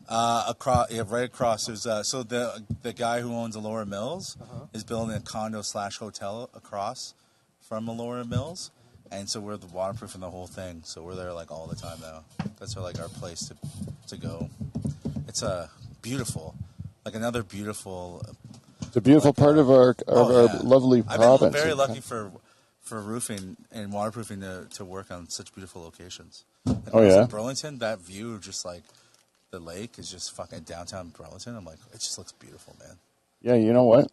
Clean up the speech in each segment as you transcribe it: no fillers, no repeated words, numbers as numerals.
Right across. There's so the guy who owns Allura Mills is building a condo/hotel across from Allura Mills, and so we're waterproofing the whole thing. So we're there like all the time now. That's our place to go. It's beautiful, like another beautiful. It's a beautiful part of our lovely province. I've been very lucky for roofing and waterproofing to work on such beautiful locations. Like in Burlington, that view of just like the lake is just fucking downtown Burlington. I'm like, it just looks beautiful, man. Yeah, you know what?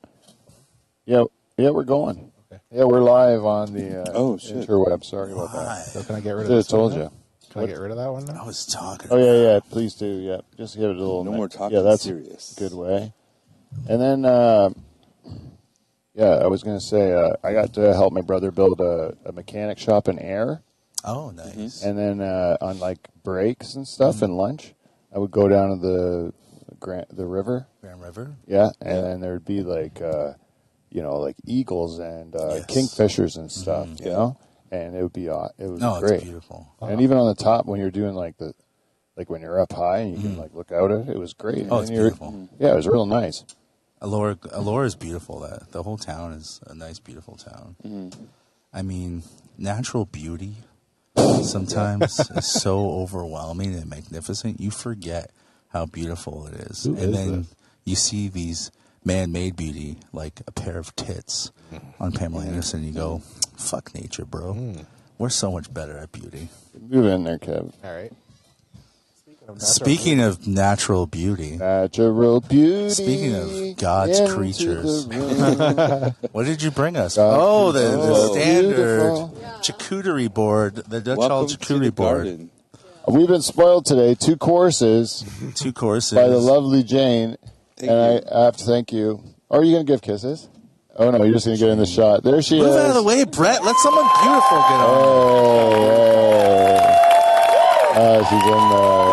Yeah, we're going. Okay. Yeah, we're live on the interweb. Sorry about that. So can I get rid of this? I told you. Can I get rid of that one now? I was talking. Oh yeah, please do. Yeah, just give it a little. No more talking. Yeah, that's serious. A good way. And then, I was going to say I got to help my brother build a mechanic shop in Ayr. Oh, nice. And then on like breaks and stuff and lunch, I would go down to the river. Grand River. Yeah, and then there'd be like like eagles and kingfishers and stuff. You know, and it would be great. It's beautiful. And even on the top when you're doing when you're up high and you can like look out at it, it was great. Oh, it's beautiful. Yeah, it was real nice. Allura is beautiful. The whole town is a nice, beautiful town. Mm-hmm. I mean, natural beauty sometimes is so overwhelming and magnificent. You forget how beautiful it is. And then you see these man-made beauty, like a pair of tits on Pamela Anderson, and you go, fuck nature, bro. We're so much better at beauty. Move in there, Kev. All right. Speaking of natural beauty. Speaking of God's creatures. What did you bring us? The standard charcuterie board, the Dutch Hall charcuterie board. We've been spoiled today. 2 courses. 2 courses. By the lovely Jane. I have to thank you. Or are you going to give kisses? Oh, no, you're just going to get in the shot. There she is. Move out of the way, Bret. Let someone beautiful get on. She's in there.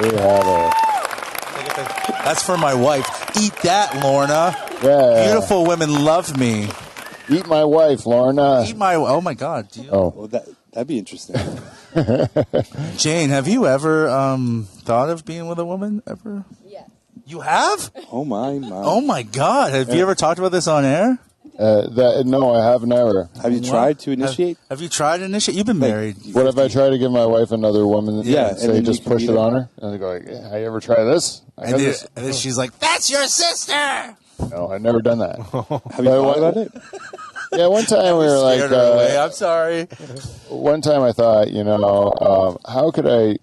We have her. That's for my wife. Eat that, Lorna. Yeah. Beautiful women love me. Eat my wife, Lorna. Oh, my God. Well, that'd be interesting. Jane, have you ever thought of being with a woman ever? Yes. You have? Oh, my. Oh, my God. Have you ever talked about this on air? No, I have never. Have you tried to initiate? Have you tried to initiate? You've been married. What if I try to give my wife another woman? Yeah, and say just push it on her, and they go like, "Have you ever tried this?" And then she's like, "That's your sister." No, I've never done that. Have you thought about it? Yeah, one time we were like, I'm sorry. One time I thought, how could I?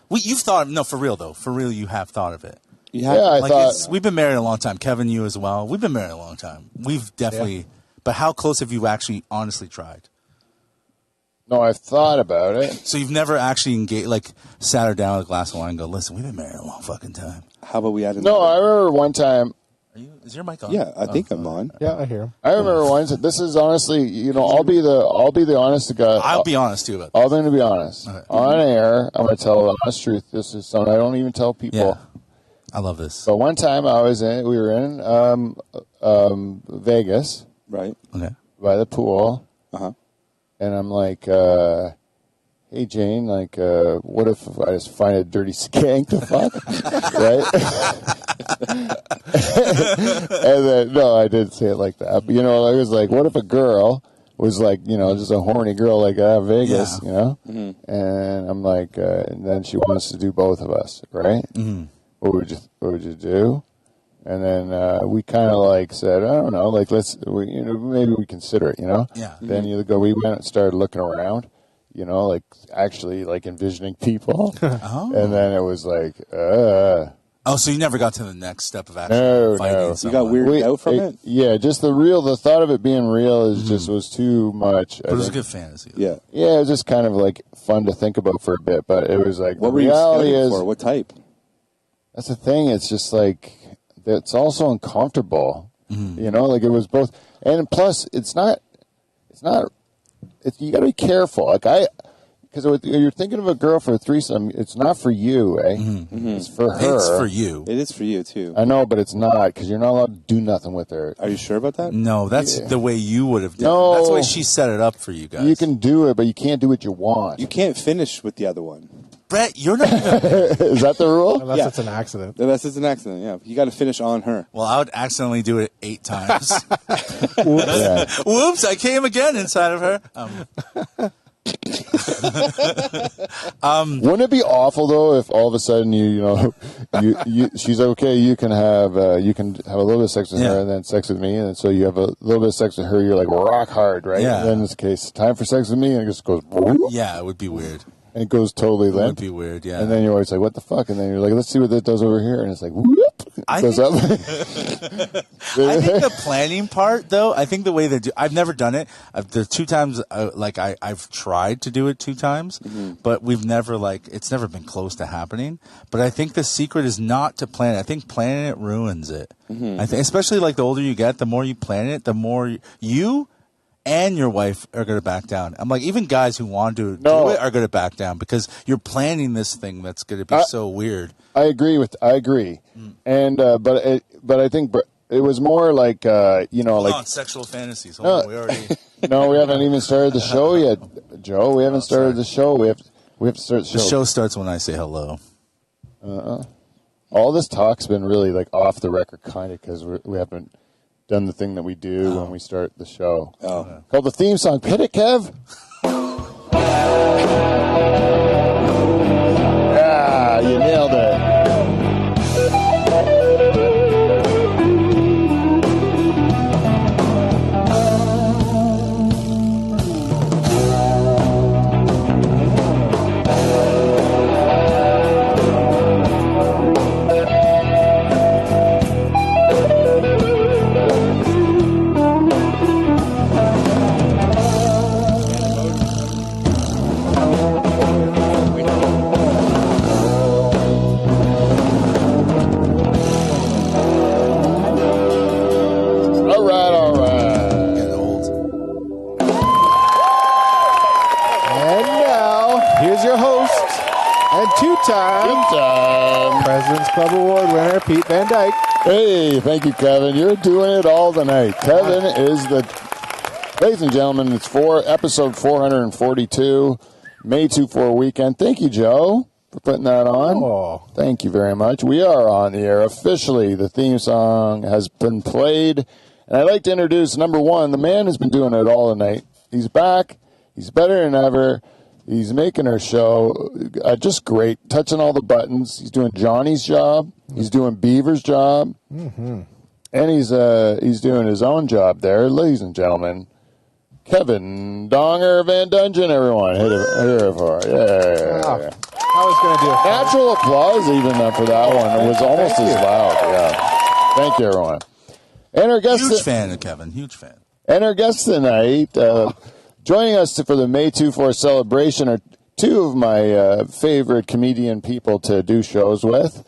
You've thought for real though. For real, you have thought of it. Yeah, I thought we've been married a long time. Kevin, you as well. We've been married a long time. We've definitely. Yeah. But how close have you actually honestly tried? No, I've thought about it. So you've never actually engaged, sat her down with a glass of wine and go, "Listen, we've been married a long fucking time." How about we add? No, I remember one time. Is your mic on? Yeah, I think I'm on. Yeah, I hear him. I remember once. This is honestly, I'll be the honest to God. I'll be honest too about this. I'm going to be honest. Okay. On air, I'm going to tell the honest truth. This is something I don't even tell people. Yeah. I love this. But one time we were in Vegas. Right. Okay. By the pool. Uh-huh. And I'm like, hey, Jane, what if I just find a dirty skank to fuck? Right? And then, no, I didn't say it like that. But, I was like, what if a girl was just a horny girl like Vegas, Mm-hmm. And I'm like, and then she wants to do both of us, right? Mm-hmm. What would you do? And then we kind of said, I don't know, maybe we consider it, Yeah. Then we went and started looking around, actually envisioning people. Oh. And then it was Oh, so you never got to the next step of actually fighting No. someone. You got weirded out from it? Yeah, just the thought of it being real is was too much. But it was a good fantasy. Yeah. Yeah, it was just kind of fun to think about for a bit, but it was what the were you reality studying is for? What type? That's the thing. It's just it's also uncomfortable. Mm-hmm. It was both, and plus you got to be careful. Because you're thinking of a girl for a threesome, it's not for you, eh? Mm-hmm. It's for her. It's for you. It is for you too. I know, but it's not because you're not allowed to do nothing with her. Are you sure about that? No, that's the way you would have done No. it. That's the way she set it up for you guys. You can do it, but you can't do what you want. You can't finish with the other one. Bret, you're not even... Is that the rule? Unless it's an accident. Unless it's an accident, yeah. You got to finish on her. Well, I would accidentally do it 8 times. Yeah. Whoops, I came again inside of her. Wouldn't it be awful though if all of a sudden you she's like, okay, you can have a little bit of sex with her and then sex with me, and so you have a little bit of sex with her, you're like rock hard, right? Yeah. And then in this case, time for sex with me, and it just goes. Yeah, it would be weird. And it goes totally It limp. would be weird, yeah. And then you're always like, what the fuck? And then you're like, let's see what that does over here. And it's like, whoop. It goes up. I think the planning part, though, I think the way they do, I've never done it. The 2 times, I've tried to do it 2 times, but we've never, it's never been close to happening. But I think the secret is not to plan it. I think planning it ruins it. I think, especially the older you get, the more you plan it, the more you and your wife are going to back down. I'm like, even guys who want to do it are going to back down because you're planning this thing that's going to be so weird. I agree. And, but I think it was more like, Hold on, sexual fantasies. Hold on, we already. No, we haven't even started the show yet, Joe. We haven't started the show. We have to start the show. The show starts when I say hello. All this talk's been really off the record kind of because we haven't done the thing that we do when we start the show. Called the theme song. Hit it, Kev. Yeah, you nailed it. Two-time President's Club Award winner, Pete Van Dyke. Hey, thank you, Kevin. You're doing it all tonight. Kevin is ladies and gentlemen, it's episode 442, May 2-4 weekend. Thank you, Joe, for putting that on. Oh. Thank you very much. We are on the air officially. The theme song has been played. And I'd like to introduce number 1, the man who's been doing it all tonight. He's back. He's better than ever. He's making our show just great, touching all the buttons. He's doing Johnny's job. He's doing Beaver's job. Mm-hmm. And he's doing his own job there. Ladies and gentlemen, Kevin Van Dongen, everyone. Hit it for it. Yeah. Wow. I was going to do a natural applause even for that one. It was almost as loud. Yeah. Thank you, everyone. And our guest, huge fan of Kevin. Huge fan. And our guests tonight, joining us for the May 2-4 celebration are 2 of my favorite comedian people to do shows with.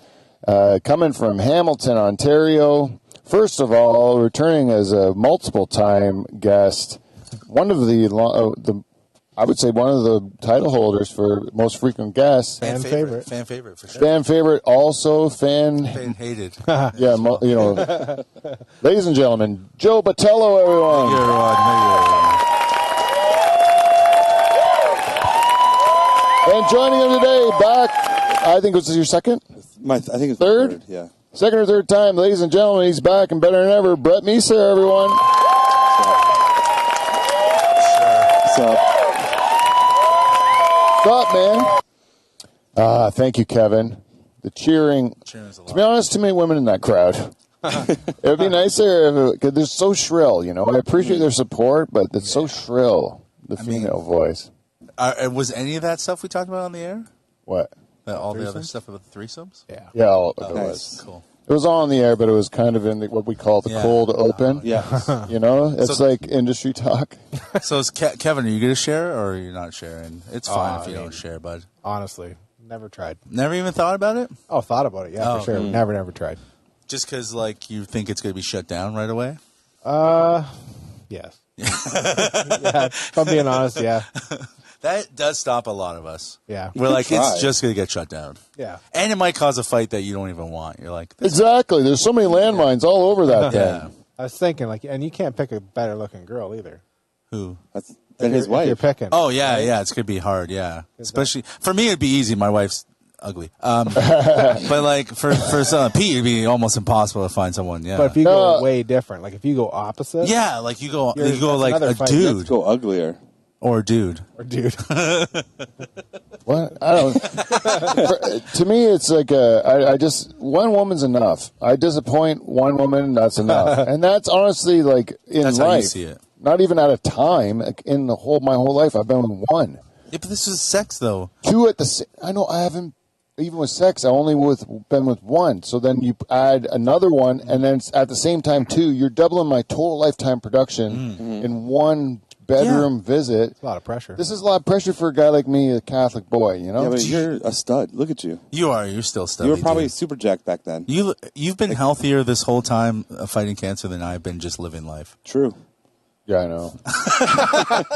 Coming from Hamilton, Ontario. First of all, returning as a multiple-time guest, one of I would say one of the title holders for most frequent guests. Fan favorite for sure. Fan favorite, also fan hated. Yeah, ladies and gentlemen, Joe Botelho, everyone. Thank you, everyone. And joining him today, back, I think this is your second? I think it's third? Yeah. Second or third time, ladies and gentlemen, he's back and better than ever. Bret Measor, everyone. What's up? What's up, man? Thank you, Kevin. The cheering. Cheering's a lot. To be honest, too many women in that crowd. It would be nicer because they're so shrill, I appreciate their support, but it's so shrill, the female voice. Was any of that stuff we talked about on the air? What? All the other stuff about the threesomes? Yeah. Yeah, it Nice. was. Cool. It was all on the air, but it was kind of in what we call the cold open. Yeah. It's like industry talk. So, Kevin, are you going to share or are you not sharing? It's fine if you don't share, bud. Honestly, never tried. Never even thought about it? Oh, thought about it, yeah, for sure. Never tried. Just because, you think it's going to be shut down right away? Yes. Yeah, if I'm being honest, yeah. That does stop a lot of us. Yeah. We're like, it's just going to get shut down. Yeah. And it might cause a fight that you don't even want. You're like, Exactly. There's so many landmines all over that thing. yeah. I was thinking, and you can't pick a better looking girl either. Who? than his wife. You're picking. Oh yeah, yeah. It's gonna be hard. Yeah, especially for me, it'd be easy. My wife's ugly. But like for Pete, it'd be almost impossible to find someone. Yeah. But if you go way different, like if you go opposite, yeah, like you go that's like another a fight. dude Let's go uglier. or dude. or dude, What? I don't. To me, it's like I just one woman's enough. I disappoint one woman, that's enough, and that's honestly like in That's life. how you see it. Not even at a time like, in my whole life. I've been with one, Yeah, but this is sex though. two at the. I know I haven't even with sex. I only been with one. So then you add another one, and then at the same time two. You're doubling my total lifetime production in one bedroom visit. it's a lot of pressure. This is a lot of pressure for a guy like me, a Catholic boy. You know. Yeah, but you're a stud. Look at you. You're still study. You were probably dude. super jacked back then. You've been healthier this whole time fighting cancer than I've been just living life. True. Yeah, I know.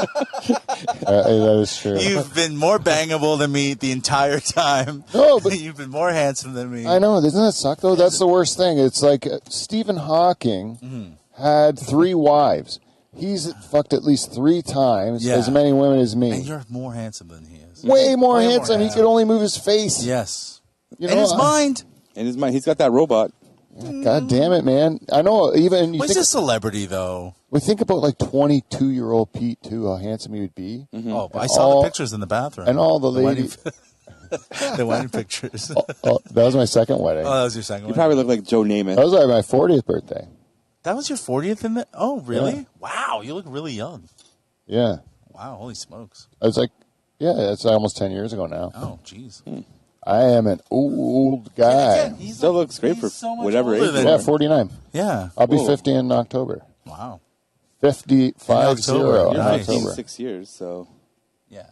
That is true. You've been more bangable than me the entire time. No, but- you've been more handsome than me. I know. Doesn't that suck, though? That's the worst thing. It's like Stephen Hawking had 3 wives. He's fucked at least 3 times Yeah. as many women as And me. you're more handsome than he is. Way more Way more handsome. He handsome. could only move his face. Yes. You And know, his mind. In his mind, he's got that robot. God damn it, man. I know. Even you What's think, a celebrity though? we think about like 22-year-old Pete, too, how handsome he would be. Oh, I And saw all- the pictures in the bathroom. And all the wedding- ladies. the wedding pictures. Oh, that was my second wedding. Oh, that was your second You one? probably look like Joe Namath. That was like my 40th birthday. That was your 40th in the... Oh, really? Yeah. Wow, you look really young. Yeah. Wow, holy smokes. I was like, yeah, that's almost 10 years ago now. Oh, jeez. I am an old guy. Again, he's Still looks great he's for so much whatever older age than- you Yeah, are. 49. Yeah. I'll be Whoa. 50 in October. Wow. 50 You're in nice. October. 6 years, so Yeah.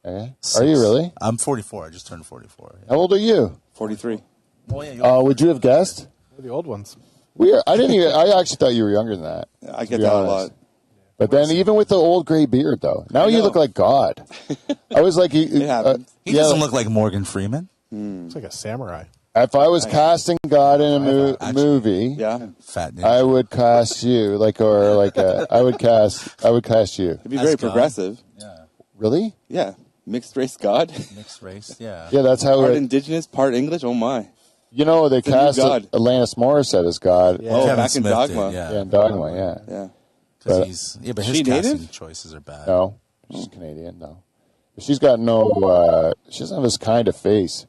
Eh? Are you really? I'm 44. I just turned 44. Yeah. How old are you? 43. Oh, yeah, Would you have guessed? the old ones. I didn't even. I actually thought you were younger than that. I to get be that a honest. lot. But then, even with the old gray beard, though, now you know. look like God. I was like, It happens. He doesn't look like Morgan Freeman. It's like a samurai. If I was casting God in a Actually, movie, Yeah. Fat ninja. I would cast you I would cast you. It'd be As very God. progressive. Yeah. Really? Yeah. Mixed race God. Mixed race. Yeah. Yeah, that's how Part it. indigenous, part English. Oh, my. You know, they new cast God. Alanis Morissette as God. Yeah. Oh, Kevin back in Smith Dogma. did, yeah. Yeah, in Dogma, yeah. Yeah. Because But- he's but She his casting native? choices are bad. No, she's Canadian. No, but she's got no. She doesn't have this kind of face.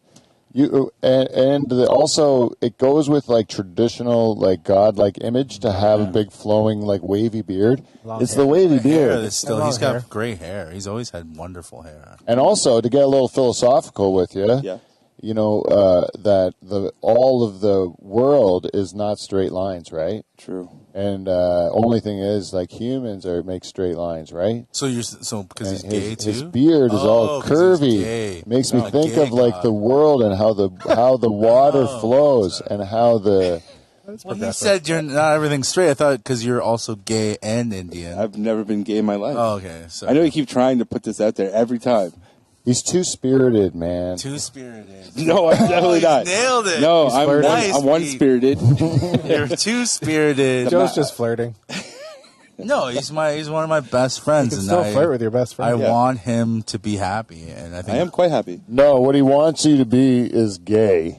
Also it goes with like traditional like God-like image to have a big flowing like wavy beard. Long It's hair. the wavy Hair, beard. that's still, Long he's got hair. great hair. He's always had wonderful hair. And also to get a little philosophical with you, Yeah. you know that all of the world is not straight lines, right? True. And only thing is like humans make straight lines, right? So because he's And gay too. his beard is all 'cause he's curvy. gay. Makes me No, think gay of like God. the world and how the water flows and how the. Well, he said you're not everything straight. I thought because you're also gay and Indian. I've never been gay in my life. Oh, okay. So I know you keep trying to put this out there every time. He's too spirited, man. two spirited. No, I'm definitely not. Nailed it. No, He's I'm flirting. one, Nice, I'm one Pete. spirited. You're two spirited. Joe's just flirting. No, he's one of my best friends, You can and still I flirt with your best I friend. Yeah. want him to be happy, and I think I am quite happy. No, what he wants you to be is gay.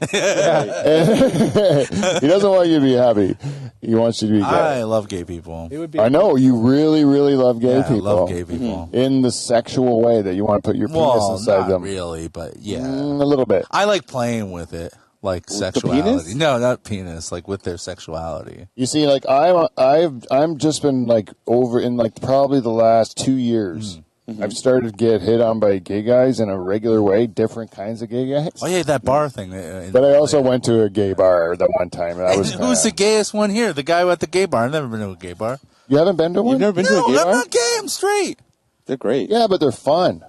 He doesn't want you to be happy. He wants you to be gay. I love gay people. It would be. I know you really, really love gay Yeah, people. I love gay people. In the sexual way that you want to put your penis Well, inside not them. really, but yeah, A little bit. I like playing with it, like the sexuality. penis? No, not penis, like with their sexuality. You see, like I'm just been like over in like probably the last 2 years. I've started to get hit on by gay guys in a regular way, different kinds of gay guys. Oh yeah, that bar thing. But I also went to a gay bar that one time, and I was. Who's the gayest one here? The guy at the gay bar. I've never been to a gay bar. You haven't been to one? You've never been to No, a gay I'm bar? not gay. I'm straight. They're great. Yeah, but they're fun.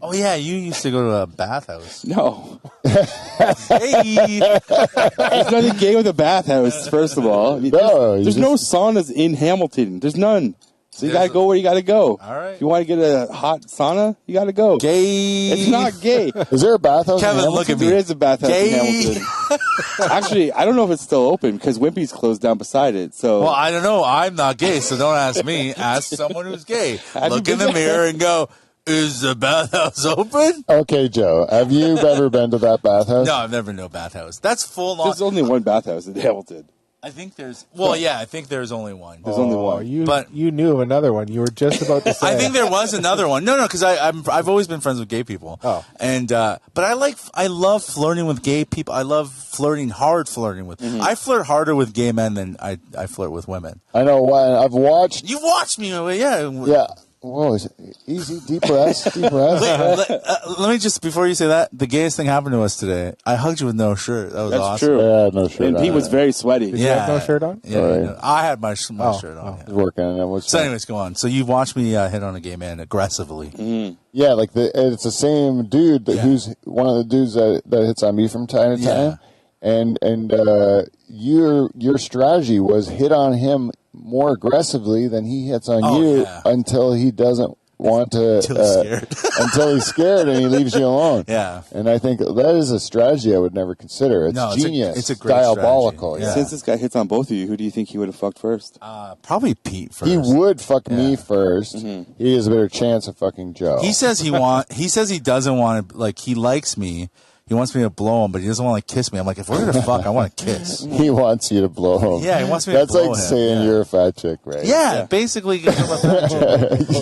Oh yeah, you used to go to a bathhouse. No. Hey, There's nothing gay with a bathhouse, first of all. No, There's no saunas in Hamilton. There's none. So you got to go where you got to go. All right. If you want to get a hot sauna, you got to go. Gay. It's not gay. Is there a bathhouse? Kevin, in look Hamilton? at me. There is a bathhouse Gay. in Hamilton. Actually, I don't know if it's still open because Wimpy's closed down beside it. So Well, I don't know. I'm not gay, so don't ask me. Ask someone who's gay. Have Look you in been the there? mirror and go, is the bathhouse open? Okay, Joe. Have you ever been to that bathhouse? No, I've never been to a bathhouse. That's full on. there's only one bathhouse in Hamilton. I think there's. Well, yeah, I think there's only one. There's only one. You knew of another one. You were just about to say. I think there was another one. No, because I've always been friends with gay people. Oh. And but I love flirting with gay people. I love flirting with. I flirt harder with gay men than I flirt with women. I know why. I've watched. You watched me, yeah. Yeah. Whoa, is it easy, deep breaths, deep breaths. Let me just, before you say that, the gayest thing happened to us today. I hugged you with no shirt. That was That's awesome. true. Yeah, no shirt And on. Pete was very sweaty. Did you have no shirt on? Yeah, Right. no, I had my shirt on. I was working, and it was. So, anyways, go on. So you watched me hit on a gay man aggressively. Yeah, like it's the same dude who's one of the dudes that hits on me from time to time, and your strategy was hit on him more aggressively than he hits on you until he doesn't want to Until he's scared. until he's scared and he leaves you alone. Yeah. And I think that is a strategy I would never consider. It's genius. It's a great diabolical. strategy. Yeah. Since this guy hits on both of you, who do you think he would have fucked first? Probably Pete first. He would fuck me first. He has a better chance of fucking Joe. He says he says he doesn't want to, like, he likes me. He wants me to blow him, but he doesn't want to kiss me. I'm like, if we're going to fuck, I want to kiss. He wants you to blow him. Yeah, he wants me to That's blow like him. saying you're a fat chick, right? Yeah, basically.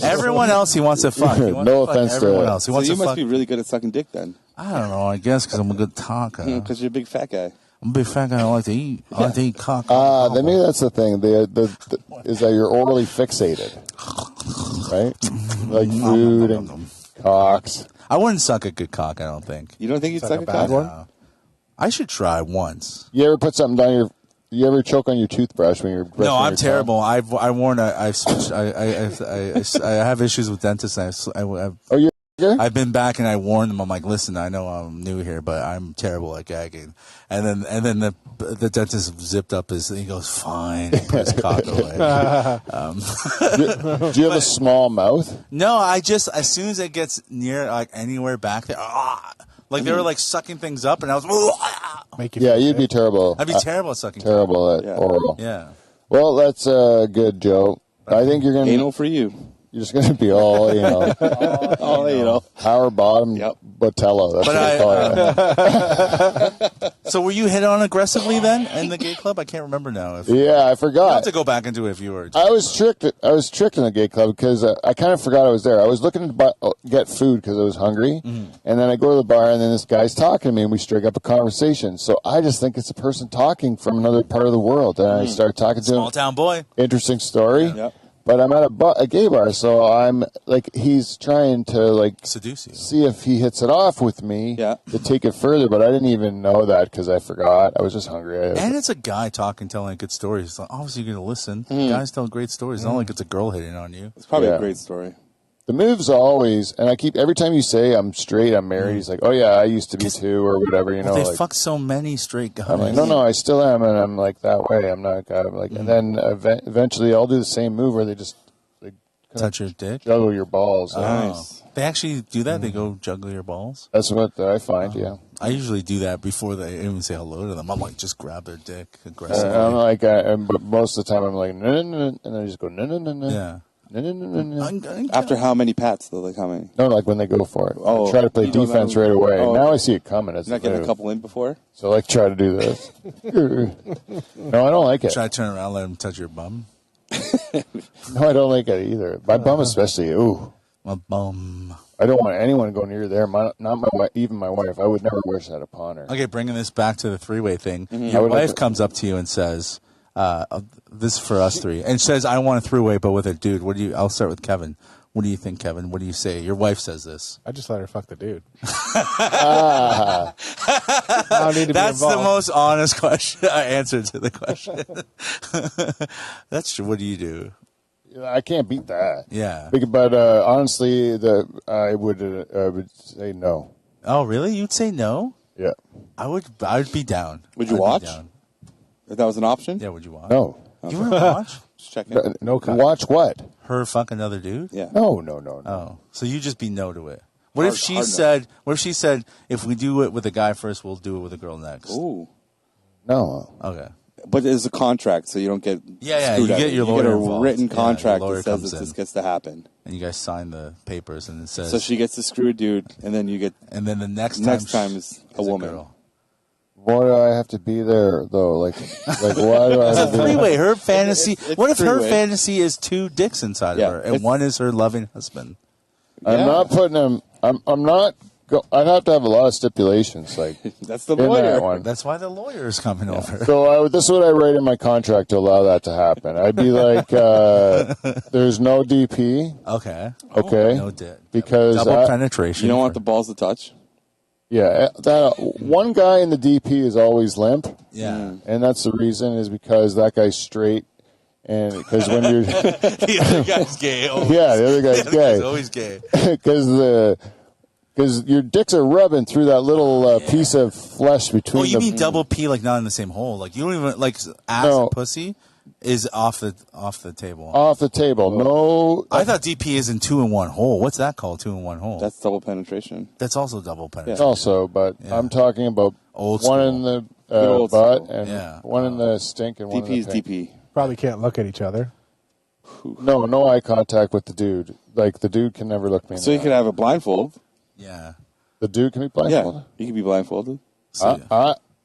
Everyone else he wants to fuck. He wants No to fuck offense to everyone it. else. He So wants you to must fuck. be really good at sucking dick then, I don't know. I guess because I'm a good talker. because you're a big fat guy. I'm a big fat guy. I like to eat. I like to eat cock. Then maybe that's the thing. Is that you're orally fixated, right? Like food and cocks. I wouldn't suck a good cock. I don't think. You don't think you'd suck a bad cock? one? I should try once. You ever put something down your? You ever choke on your toothbrush when you're brushing No, I'm your terrible. I've worn. I've switched. I have issues with dentists. tongue? Oh, you're good? I've been back and I warned them. I'm like, listen, I know I'm new here, but I'm terrible at gagging. And then the dentist zipped up his. He goes, fine. He put his cock away. Do you have a small mouth? No, I just as soon as it gets near like anywhere back there, like they were like sucking things up, and I was. Make you Yeah, feel you'd be good. terrible. I'd be terrible at sucking. Terrible at Yeah. oral. Yeah. Well, that's good, Joe. I think you're gonna. Anal for you. You're just gonna be all Oh, you know. power bottom Botelho. That's what I call it. So were you hit on aggressively then in the gay club? I can't remember now. If Yeah, I I'll forgot. have to go back into it if you were. I was tricked. I was tricked in the gay club because I kind of forgot I was there. I was looking to get food because I was hungry, and then I go to the bar, and then this guy's talking to me, and we strike up a conversation. So I just think it's a person talking from another part of the world, and I start talking to Small him. town boy. Interesting story. Yep. But I'm at a gay bar, so I'm like, he's trying to like Seduce you. see if he hits it off with me Yeah. to take it further. But I didn't even know that because I forgot. I was just hungry. And it's a guy talking, telling good stories. It's like, obviously, you're going to listen. Guys tell great stories. It's not like it's a girl hitting on you. It's probably Yeah. a great story. The move's always, and I keep, every time you say I'm straight, I'm married, he's like, oh yeah, I used to be too, or whatever, you know. They like, fuck so many straight guys. I'm like, no, I still am, and I'm like that way. I'm not, I'm like, and then eventually I'll do the same move where they just Touch your dick. juggle your balls. Nice. They actually do that. They go juggle your balls. That's what I find, yeah. I usually do that before they even say hello to them. I'm like, just grab their dick aggressively. I'm like, but most of the time I'm like, no, no, no, and I just go, no, no, no, no. Yeah. No, no, no, no, no. After how many pats, though? Like how many? No, like when they go for it. Oh, I try to play you don't defense know- right away. oh, Now okay. I see it coming. It's You're not getting a couple in before? So like try to do this. No, I don't like it. Try to turn around, let them touch your bum. No, I don't like it either. My bum especially. Ooh. My bum. I don't want anyone to go near there. Not my wife, even my wife. I would never wish that upon her. Okay, bringing this back to the three-way thing. I Your would like wife to- comes up to you and says, this is for us three, and says, I want a three-way, but with a dude. I'll start with Kevin. What do you think, Kevin? What do you say? Your wife says this. I just let her fuck the dude. I don't need to That's be the involved. most honest question. Answer to the question. That's true. What do you do? I can't beat that. Yeah. But honestly, I would say no. Oh, really? You'd say no? Yeah. I would be down. Would you I'd be watch? down. If that was an option? Yeah, would you watch? No. You wouldn't watch? Just checking. No cut. Watch what? Her fuck another dude? Yeah. No. Oh, so you just be no to it. What Hard- if she hard no. said? What if she said, if we do it with a guy first, we'll do it with a girl next? Ooh. No. Okay. But it's a contract, so you don't get Yeah, screwed you up. get your You lawyer get a involved. written Yeah, contract your lawyer that says comes that this in. gets to happen. And you guys sign the papers, and it says. So she gets to screw a dude, and then you get And then the next time is a woman. girl. Why do I have to be there though? Like why do I have to be there? Three-way. Her fantasy. It's What if her three-way. fantasy is two dicks inside Yeah, of her, and it's- one is her loving husband? I'm Yeah. not putting him. I'm not. I'd have to have a lot of stipulations, like That's the in lawyer. that one. That's why the lawyer is coming over. So this is what I write in my contract to allow that to happen. I'd be like, there's no DP, Okay. okay? No dick. Because Double penetration. You don't want the balls to touch. yeah, that one guy in the DP is always limp, Yeah. and that's the reason is because that guy's straight, and because when you're The other guy's gay. Always. yeah, the other guy's The other guy's gay always gay. because your dicks are rubbing through that little piece of flesh between Oh, you the mean double P, like not in the same hole? Like you don't even like ass No. and pussy is off the table. off the table. No, I thought DP is in 2-in-1 hole. What's that called? 2-in-1 hole. That's double penetration. That's also double penetration. also, but I'm talking about Old one school. in the old butt school. and Yeah. one in the stink and one DP in is the pink. DP. Probably can't look at each other. No eye contact with the dude. Like the dude can never look me in So the you could eye. have a blindfold. Yeah. The dude can be Yeah, blindfolded. you can be blindfolded. So,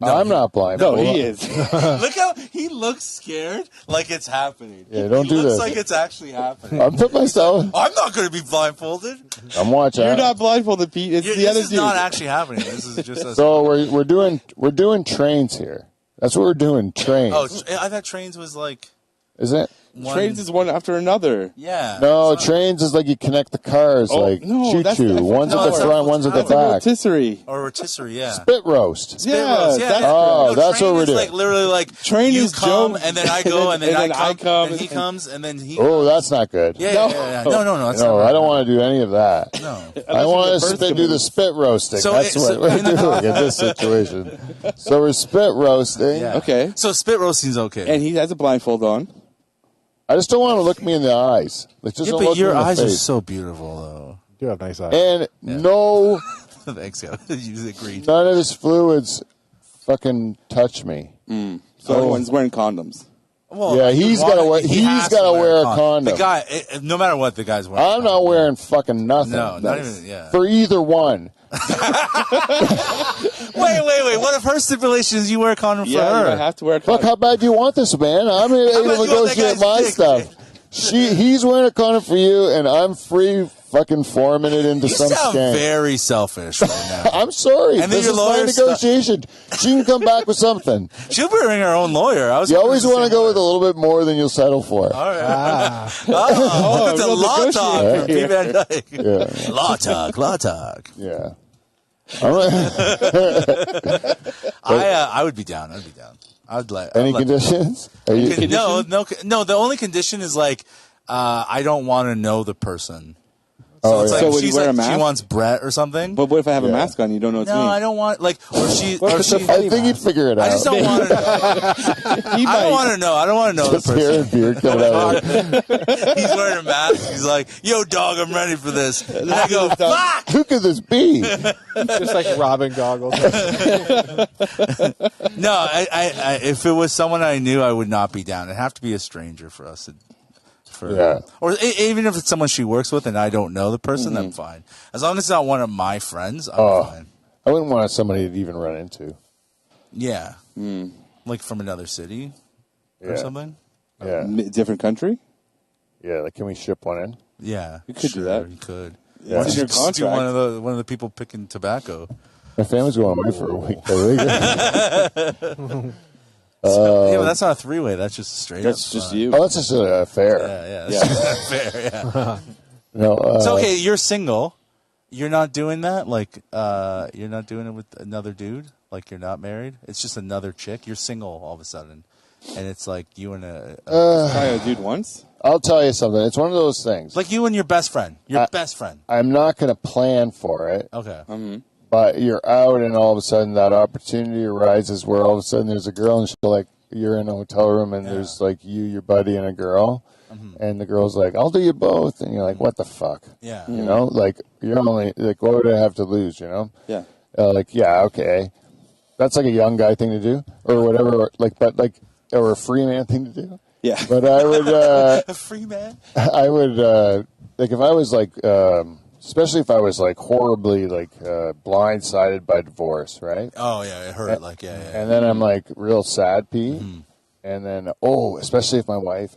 I'm not blindfolded. No, he is. look how he looks scared, like it's happening. Yeah, don't he do looks this. like it's actually happening. I'm put myself. I'm not going to be blindfolded. I'm watching. You're not blindfolded, Pete. It's the This other is dude. not actually happening. This is just a. So we're doing trains here. That's what we're doing. Trains. Oh, I thought trains was like Is it? one. Trains is one after another. Yeah. No, It's not- trains is like you connect the cars like no, choo that's choo. the- One's no, at the that's front, not- one's at the that's That's a back. rotisserie. Or rotisserie, yeah. Spit roast. Spit Yeah, roast, yeah. that's- Oh, that's train what we're is doing. like literally like Train you is come Joe- and then I go and then, and then I come and and he then- comes and then he. Oh, that's not good. Yeah, No. yeah. No. That's No, not I don't want to do any of that. No. I want the to first do the spit roasting. So That's what we're doing in this situation. So we're spit roasting. Yeah. Okay. So spit roasting's okay. And he has a blindfold on. I just don't want to look me in the eyes. Like, just Yeah, don't but look your me in the eyes are face. so beautiful, You do have nice eyes. And no, though. Thanks, yeah. You agreed. none of his fluids fucking touch me. So everyone's wearing condoms. Well, Yeah, you he's want- gotta wear- he he's has to gotta wear a condom. The guy, no matter what, the guy's wearing. a I'm not condom. wearing fucking nothing. No, not even. Yeah. For either one. Wait. What if her stipulation is you wear a condom for Yeah, her? you have to wear a Look, condom. how bad do you want this, man? I'm able bad to do you want that negotiate guy's my dick? stuff. He's wearing a condom for you, and I'm free fucking forming it into You some sound skank. very selfish right now. I'm sorry. And then This your is my lawyer negotiation. She can come back with something. She'll bring her own lawyer. I was. You hoping always the want to same go with a lawyer. little bit more than you'll settle for. All right. Welcome to real Law Talk negotiator from Pete Van Dyke. Yeah. Law Talk. Yeah. I would be down. I'd be down. I'd let. Any I'd let- conditions? Are you, No. The only condition is like I don't want to know the person. So Oh, it's yeah. like So would you she's wear a like she mask? wants Bret or something. But what if I have a Yeah. mask on? You don't know it's no, me. I don't want like or she. What Or if it's she a funny I think you'd figure it out. I just don't want to know. He I might. don't want to know. I don't want to know the Just hair and person. beard coming out of it. He's wearing a mask. He's like, "Yo, dog, I'm ready for this." And I go, "Fuck!" Who could this be? Just like Robin goggles. No, I if it was someone I knew, I would not be down. It'd have to be a stranger for us. Yeah. Or even if it's someone she works with and I don't know the person, then fine. As long as it's not one of my friends, I'm fine. I wouldn't want somebody to even run into. Yeah. Like from another city or Yeah. something. Yeah. Different country? Yeah. Like, can we ship one in? Yeah. You could do that. You could. Yeah. Why It's don't in you your just do contract. one of the people picking tobacco. My family's going away for a week. Yeah, but that's not a three-way. That's just a straight That's up. just you. Oh, that's just a fair. Yeah. That's just fair. Yeah. No, So okay, you're single. You're not doing that. Like, you're not doing it with another dude. Like, you're not married. It's just another chick. You're single all of a sudden, and it's like you and Try a dude once? I'll tell you something. It's one of those things. like you and your best friend. Your best friend. I'm not going to plan for it, Okay. but you're out, and all of a sudden that opportunity arises where all of a sudden there's a girl, and she'll like, you're in a hotel room and there's like you, your buddy, and a girl, and the girl's like, "I'll do you both," and you're like, "What the fuck?" Yeah. You know, like you're only like, what would I have to lose? You know? Yeah. Like, yeah, okay, that's like a young guy thing to do, or whatever. Like, but like, or a free man thing to do. Yeah. But I would, A free man. I would like if I was like. Especially if I was like horribly like blindsided by divorce, right? Oh yeah, it hurt. Like yeah. And then I'm like real sad, Pete. And then especially if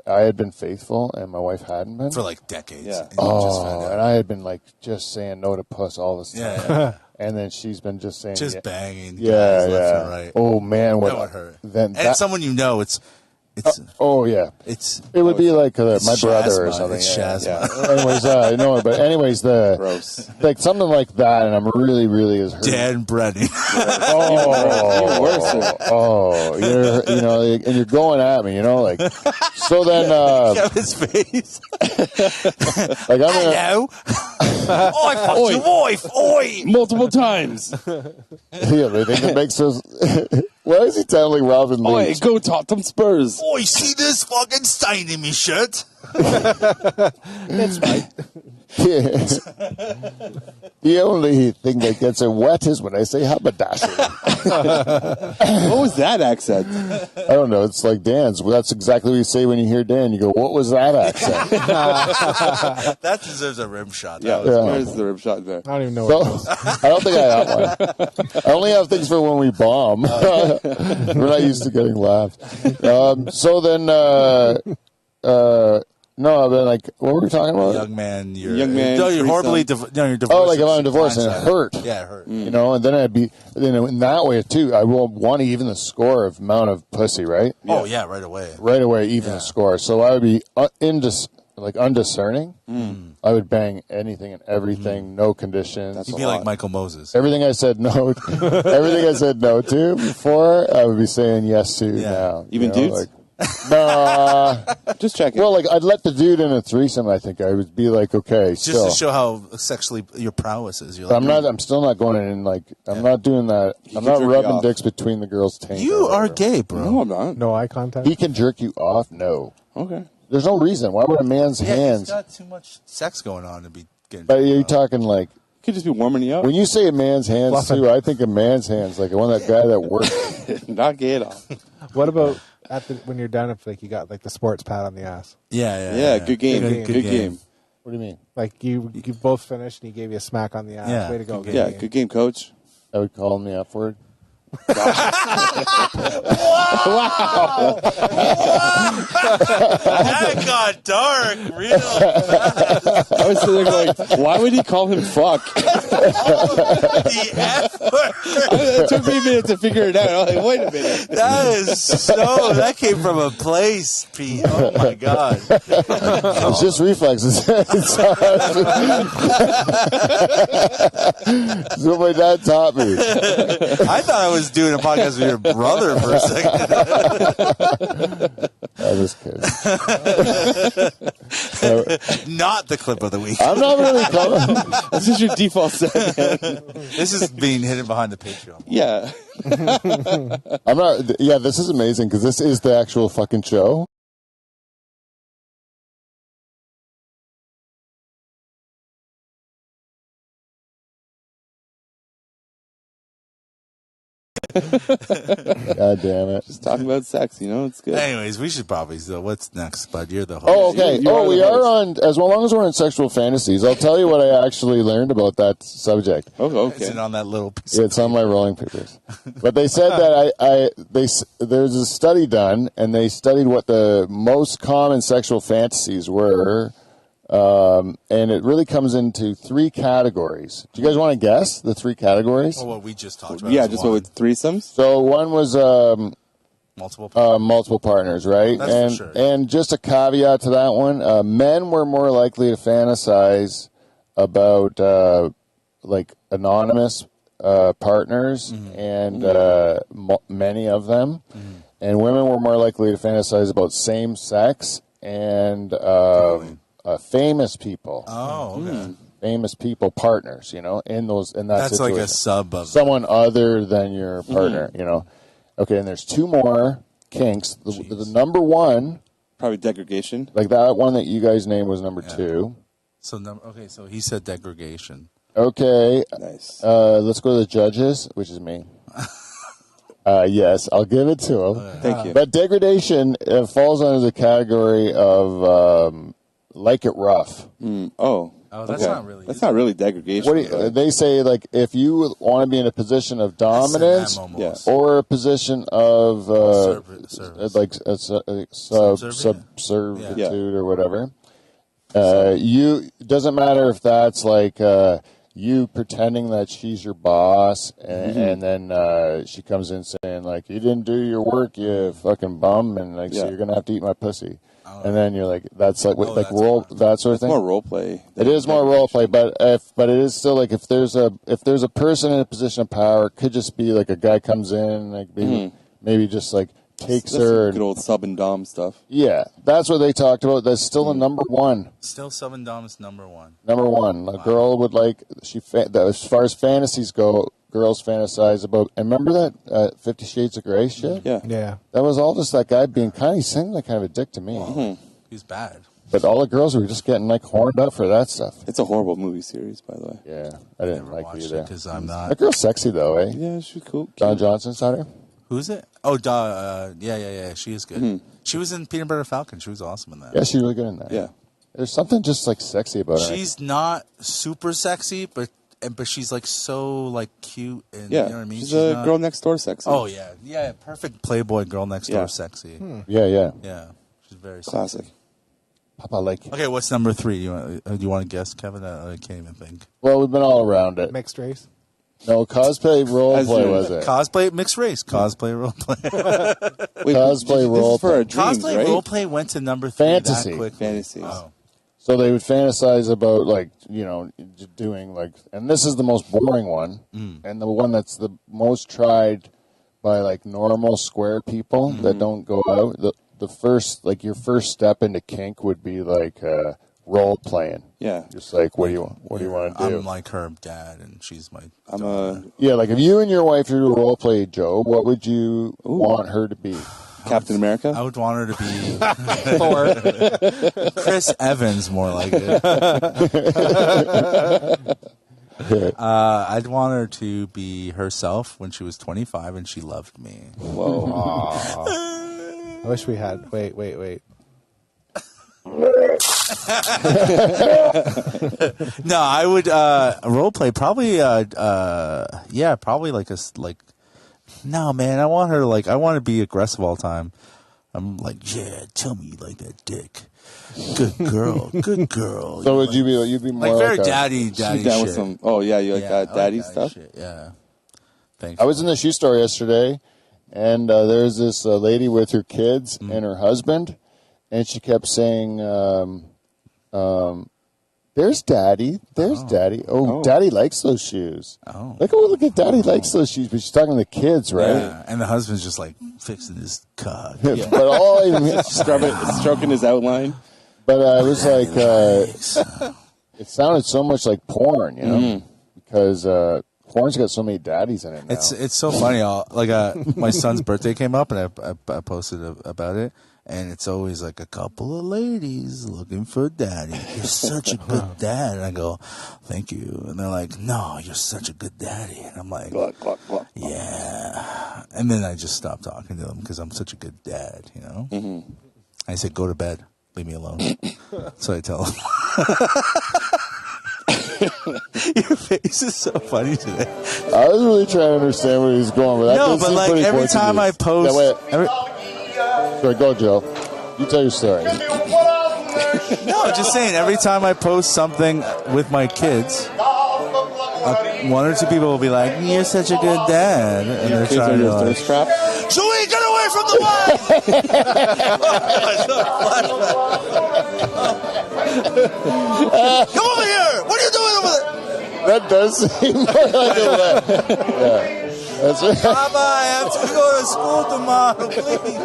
I had been faithful and my wife hadn't been For like decades. Yeah. And you just found out. and I had been like just saying no to puss all this time. Yeah. And then she's been just saying Just banging. yeah, guys yeah. left and right. Oh man, what That would hurt. Then And someone you know, it's oh yeah. it's It would be like my it's brother or Shazma. something. It's yeah, Shazma. yeah. Anyways, no, but anyways, Gross. like something like that, and I'm really, really is hurt. Dan Brennan. Oh, and you're going at me, you know, like. So then, Kevin's face. like I'm gonna, Hello. I fucked your wife. Oi. Multiple times. yeah, they think it makes us. Why is he sound like Robin Oi, Leach? go talk them Spurs. Oi, see this fucking stain in me shirt? That's right. Yeah. The only thing that gets it wet is when I say haberdasher. What was that accent? I don't know. It's like Dan's. Well, that's exactly what you say when you hear Dan. You go, "What was that accent?" That deserves a rim shot. Yeah, That was- where's the rib shot there? I don't even know what it was. I don't think I have one. I only have things for when we bomb. We're not used to getting laughs. So then, no, but like, what were we talking about? Young man, you're Young you're horribly you're divorced. Oh, like if I'm divorced and it hurt. Yeah, it hurt. You know, and then in that way too, I will want to even the score of amount of pussy, right? Oh yeah, right away. Right away, even the score. So I would be undiscerning. I would bang anything and everything, no conditions. You'd be like Michael Moses. Everything I said no, everything I said no to before, I would be saying yes to now. Even you know, dudes? Like, no. Just checking. Well, like I'd let the dude in a threesome. I think I would be like, okay, Just still. to show how sexually your prowess is. You're But like, I'm still not going in like. I'm not doing that. I'm can not jerk you rubbing off. dicks between the girls' taint. you or are whatever. gay, bro. No, I'm not. No eye contact. He can jerk you off. No, Okay. there's no reason. Why would a man's Yeah, he's hands? got too much sex going on to be getting. But you're talking like Could just be warming you up. when you say a man's hands Fluffing. too. I think a man's hands like one that guy that works. Not gay at all. What about when you're done? If like you got like the sports pad on the ass, Yeah, good game. Good game. What do you mean? like you both finished and he gave you a smack on the ass. Yeah, Way to go. good Yeah, game. good game, coach. I would call him the F word. That got dark, real. I was sitting there going, why would he call him fuck? The F word. It took me a minute to figure it out. I was like, wait a minute. That came from a place, Pete. Oh my god. It's just reflexes. It's what my dad taught me. I thought I was doing a podcast with your brother for a second. I just kidding. Not the clip of the week. I'm not really calling. This is your default setting. This is being hidden behind the Patreon. Yeah. I'm not. Yeah, this is amazing because this is the actual fucking show. God damn it. Just talking about sex, you know, it's good. Anyways, we should probably still. What's next, bud? You're the host. Oh, okay. You are We the are host. on. As long as we're on sexual fantasies, I'll tell you what I actually learned about that subject. Oh, Is okay. it on that little piece? Yeah, it's on my rolling papers. But they said that there's a study done, and they studied what the most common sexual fantasies were, and it really comes into three categories. Do you guys want to guess the three categories? Oh, what we just talked about. Yeah, is just one. what with threesomes? So one was multiple. multiple partners, right? That's for and sure. and just a caveat to that one: men were more likely to fantasize about like anonymous partners, and many of them, and women were more likely to fantasize about same sex and famous people, Oh, okay. famous people partners. You know, in that That's like situation. a sub of. Someone other than your partner. You know. Okay, and there's two more. kinks. The number one, Probably degradation. like that one that you guys named was number two. So so he said degradation. Okay. Nice. Let's go to the judges, which is me. Yes, I'll give it to him. Thank you. But degradation falls under the category of like it rough. Oh, that's okay. not really. That's not really degradation. What do you, they say, like, if you want to be in a position of dominance almost. or a position of Service. like subservitude Yeah. or whatever, it doesn't matter if that's like you pretending that she's your boss, and then she comes in saying like, you didn't do your work, you fucking bum, and like, so you're gonna have to eat my pussy. And then you're like, that's like that's that sort of thing. More role play. It is more role play, but it is still like if there's a person in a position of power, it could just be like a guy comes in, like maybe just like takes That's her. good old sub and dom stuff. Yeah, that's what they talked about. That's still a number one. Still Sub and Dom is number one. Number one, a girl would like as far as fantasies go. Girls fantasize about, and remember that 50 Shades of Grey shit? Yeah. Yeah. That was all just that guy being he seemed like kind of a dick to me. He's bad. But all the girls were just getting like horned up for that stuff. It's a horrible movie series, by the way. Yeah, I didn't Never like watched it it either. because I'm not. That girl's sexy though, eh? Yeah, she's cool. Don Johnson's on her. Who's it? Oh, yeah. She is good. She was in Peanut Butter Falcon. She was awesome in that. Yeah, she's really good in that. Yeah. There's something just like sexy about her. She's not super sexy, but she's like so like cute and Yeah. you know what I mean. She's a girl next door sexy. Oh yeah, perfect Playboy girl next door sexy. Yeah. Yeah, she's very Classic. sexy. Papa like. Okay, what's number 3? Do you want to guess, Kevin? I can't even think. Well, we've been all around it. Mixed race. No, cosplay role As play you- was it? Cosplay mixed race. Cosplay role play. Wait, Cosplay this role is for our dreams, Cosplay right? role play went to number 3 Fantasy. that quickly. Fantasies. Oh. So they would fantasize about like doing like, and this is the most boring one, and the one that's the most tried by like normal square people that don't go out. The first like your first step into kink would be like role playing. Yeah. Just like what do you want to do? I'm like her dad, and she's my. I'm a Yeah, like if you and your wife do a role play, Joe, what would you want her to be? Captain America. I would want her to be Thor. Chris Evans, more like it. I'd want her to be herself when she was 25 and she loved me. Whoa. I wish we had. Wait. No, I would role play probably. Probably like. No, man, I want her I want to be aggressive all the time. I'm like, yeah, tell me you like that dick. Good girl, good girl. So would you be? You'd be more like very like a- daddy She's shit. down with some. Oh yeah, you like Yeah, that I like daddy stuff. shit, yeah. Thanks. I was in the shoe store yesterday, and there's this lady with her kids and her husband, and she kept saying, "There's Daddy, there's Daddy. Oh, Daddy likes those shoes. Oh. Look at Daddy likes those shoes." But she's talking to the kids, right? Yeah, and the husband's just like fixing his cock. But all I Stroking his outline. but I was like, it sounded so much like porn, you know, because porn's got so many daddies in it now. It's so funny. My son's birthday came up, and I posted about it, and it's always like a couple of ladies looking for daddy. You're such a good dad, and I go, thank you, and they're like, no, you're such a good daddy, and I'm like, yeah, and then I just stopped talking to them because I'm such a good dad, you know. Mm-hmm. I said, go to bed, leave me alone. So I tell them. Your face is so funny today. I was really trying to understand where he's going with that. No, does but seem like pretty every time I Portuguese. post, Yeah, wait. Sorry, go, Joe. You tell your story. no, I'm just saying. Every time I post something with my kids, one or two people will be like, "You're such a good dad," and they're Kids trying are to your like, thirst trap. Joey, get away from the mic! Come over here! What are you doing over there? That does seem more like a laugh. Yeah. That's right. Bye-bye. I have to go to school tomorrow, please.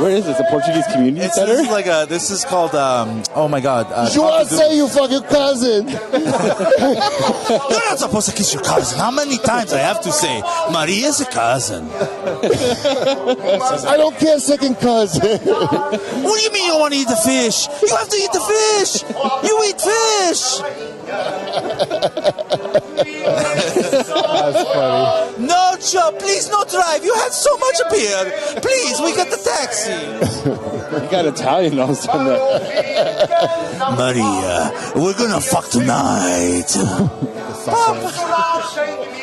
Where is this? A Portuguese community This center? is like this is called, oh my God. You want to say you fucking cousin? You're not supposed to kiss your cousin. How many times I have to say, Maria's a cousin? I don't care, second cousin. What do you mean you don't want to eat the fish? You have to eat the fish. You eat fish. That's funny. No, Joe, please no drive. You had so much beer. Please, we get the taxi. You got Italian all of a sudden. Maria, we're gonna fuck tonight.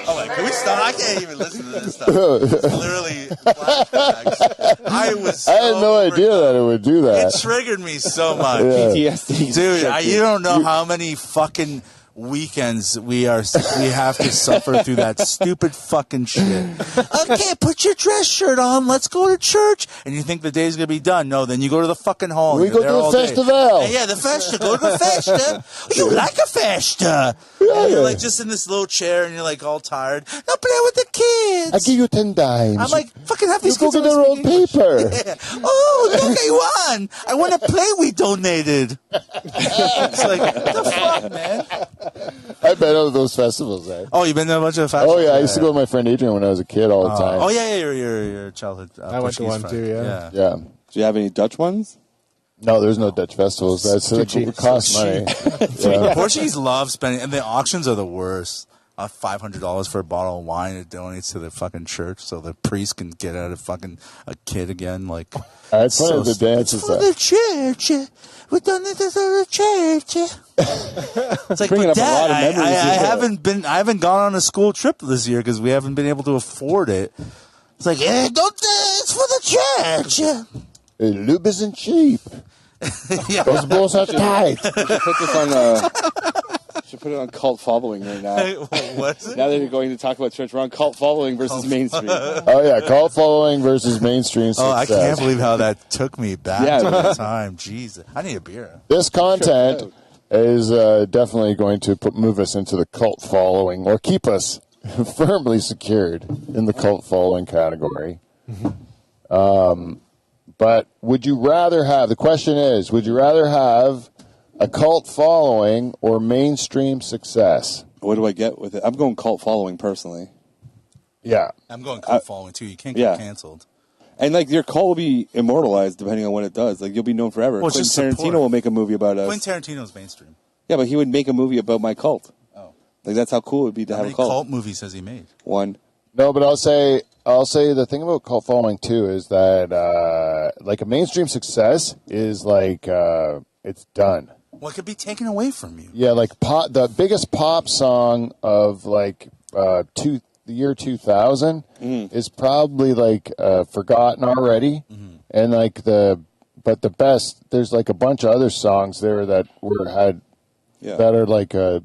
Oh, wait, can we stop? I can't even listen to this stuff. It's literally flashbacks. I had no idea that it would do that. It triggered me so much. PTSD. Dude, you don't know how many fucking weekends we have to suffer through that stupid fucking shit. Okay, put your dress shirt on. Let's go to church. And you think the day's gonna be done? No, then you go to the fucking hall. We go to the festival. Yeah, the festa. Go to the festa. You like a festa? And you're like just in this little chair, and you're like all tired. Now play with the kids. I give you 10 dimes. I'm like, fucking have these You go kids get the rolled paper. Yeah. Oh, look, I won. I won a play we donated. It's like, what the fuck, man? I've been to those festivals, eh? Oh, you've been to a bunch of festivals? Oh, yeah. I used to go with my friend Adrian when I was a kid all the time. Oh, yeah, your childhood. I went to one Portuguese too, friend. yeah. Yeah. Do you have any Dutch ones? No, there's no Dutch festivals. That's it cheap. costs money. Yeah. Portuguese love spending, and the auctions are the worst. $500 for a bottle of wine. It donates to the fucking church so the priest can get out of fucking a kid again. Like, It's funny, the dances. for the church. We done it to the church. It's like, Bringing but up a lot of Dad, memories. I haven't gone on a school trip this year because we haven't been able to afford it. It's like, it's for the church. Lube isn't cheap. Yeah. Those bulls are tight. Should put this on. Should put it on cult following right now. What's it? Now that you're going to talk about church, we're on cult following versus mainstream. Oh, yeah. Cult following versus mainstream success. Oh, I can't believe how that took me back Yeah, to man. that time. Jesus. I need a beer. This content is definitely going to move us into the cult following or keep us firmly secured in the cult following category. But would you rather have, the question is, would you rather have a cult following or mainstream success? What do I get with it? I'm going cult following personally. Yeah. I'm going cult following too. You can't get Yeah. canceled. And like your cult will be immortalized depending on what it does. Like you'll be known forever. Well, it's Quentin just Tarantino support. will make a movie about us. Quentin Tarantino's mainstream. Yeah, but he would make a movie about my cult. Oh. Like that's how cool it would be to How have many a cult. cult movies has he made? One. No, but I'll say the thing about cult following too is that like a mainstream success is like it's done. What could be taken away from you? Yeah, like the biggest pop song of like the year 2000 is probably like forgotten already, and like the best. There's like a bunch of other songs there that that are like a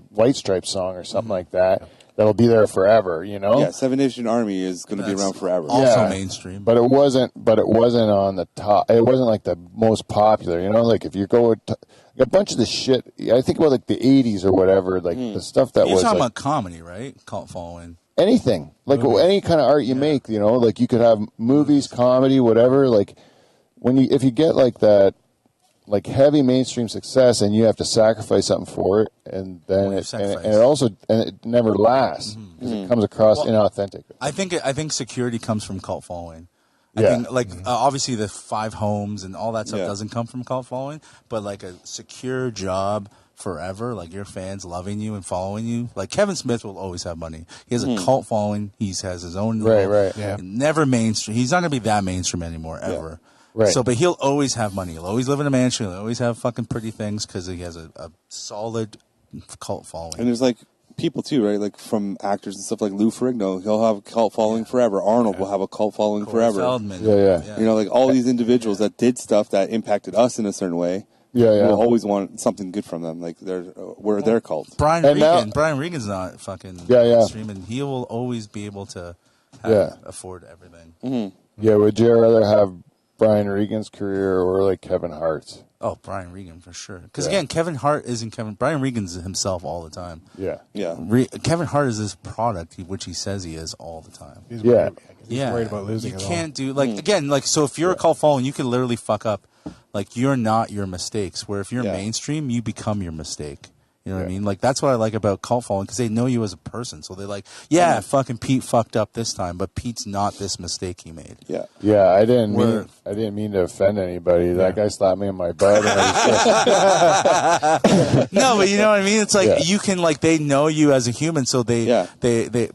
White Stripes song or something like that. That'll be there forever, you know. Yeah, Seven Nation Army is going to be around forever. Also mainstream. But it wasn't on the top. It wasn't like the most popular, you know. Like if you go with a bunch of the shit, I think about like the '80s or whatever, like the stuff that You're was talking like, about comedy, right? Cult following. anything, like any kind of art you make, you know. Like you could have movies, comedy, whatever. Like if you get like that, like heavy mainstream success, and you have to sacrifice something for it, and then it never lasts because it comes across inauthentic. I think security comes from cult following. I Yeah. think like obviously the 5 homes and all that stuff Yeah. doesn't come from cult following, but like a secure job forever, like your fans loving you and following you. Like Kevin Smith will always have money. He has a cult following. He has his own Right. Yeah. Never mainstream. He's not gonna be that mainstream anymore ever. Right. So, but he'll always have money. He'll always live in a mansion. He'll always have fucking pretty things because he has a solid cult following. And there's like people too, right? Like from actors and stuff like Lou Ferrigno, he'll have a cult following forever. Arnold will have a cult following Corey forever. Feldman. Yeah. You know, like all these individuals that did stuff that impacted us in a certain way. Yeah. We'll always want something good from them. Like we're their cult. Brian And Regan. now- Brian Regan's not fucking mainstream, and he will always be able to afford everything. Yeah, would you rather have Brian Regan's career or like Kevin Hart's? Oh, Brian Regan for sure. Because again, Kevin Hart isn't Kevin. Brian Regan's himself all the time. Yeah. Yeah. Kevin Hart is this product, which he says he is all the time. He's Yeah. worried about losing You it all. can't do again, so if you're a cult following, you can literally fuck up. Like you're not your mistakes. Where if you're mainstream, you become your mistake. You know what I mean? Like that's what I like about cult following because they know you as a person. So they're like, yeah, fucking Pete fucked up this time, but Pete's not this mistake he made. Yeah. Yeah, I didn't mean to offend anybody. That guy slapped me in my butt. No, but you know what I mean? It's like you can they know you as a human, so they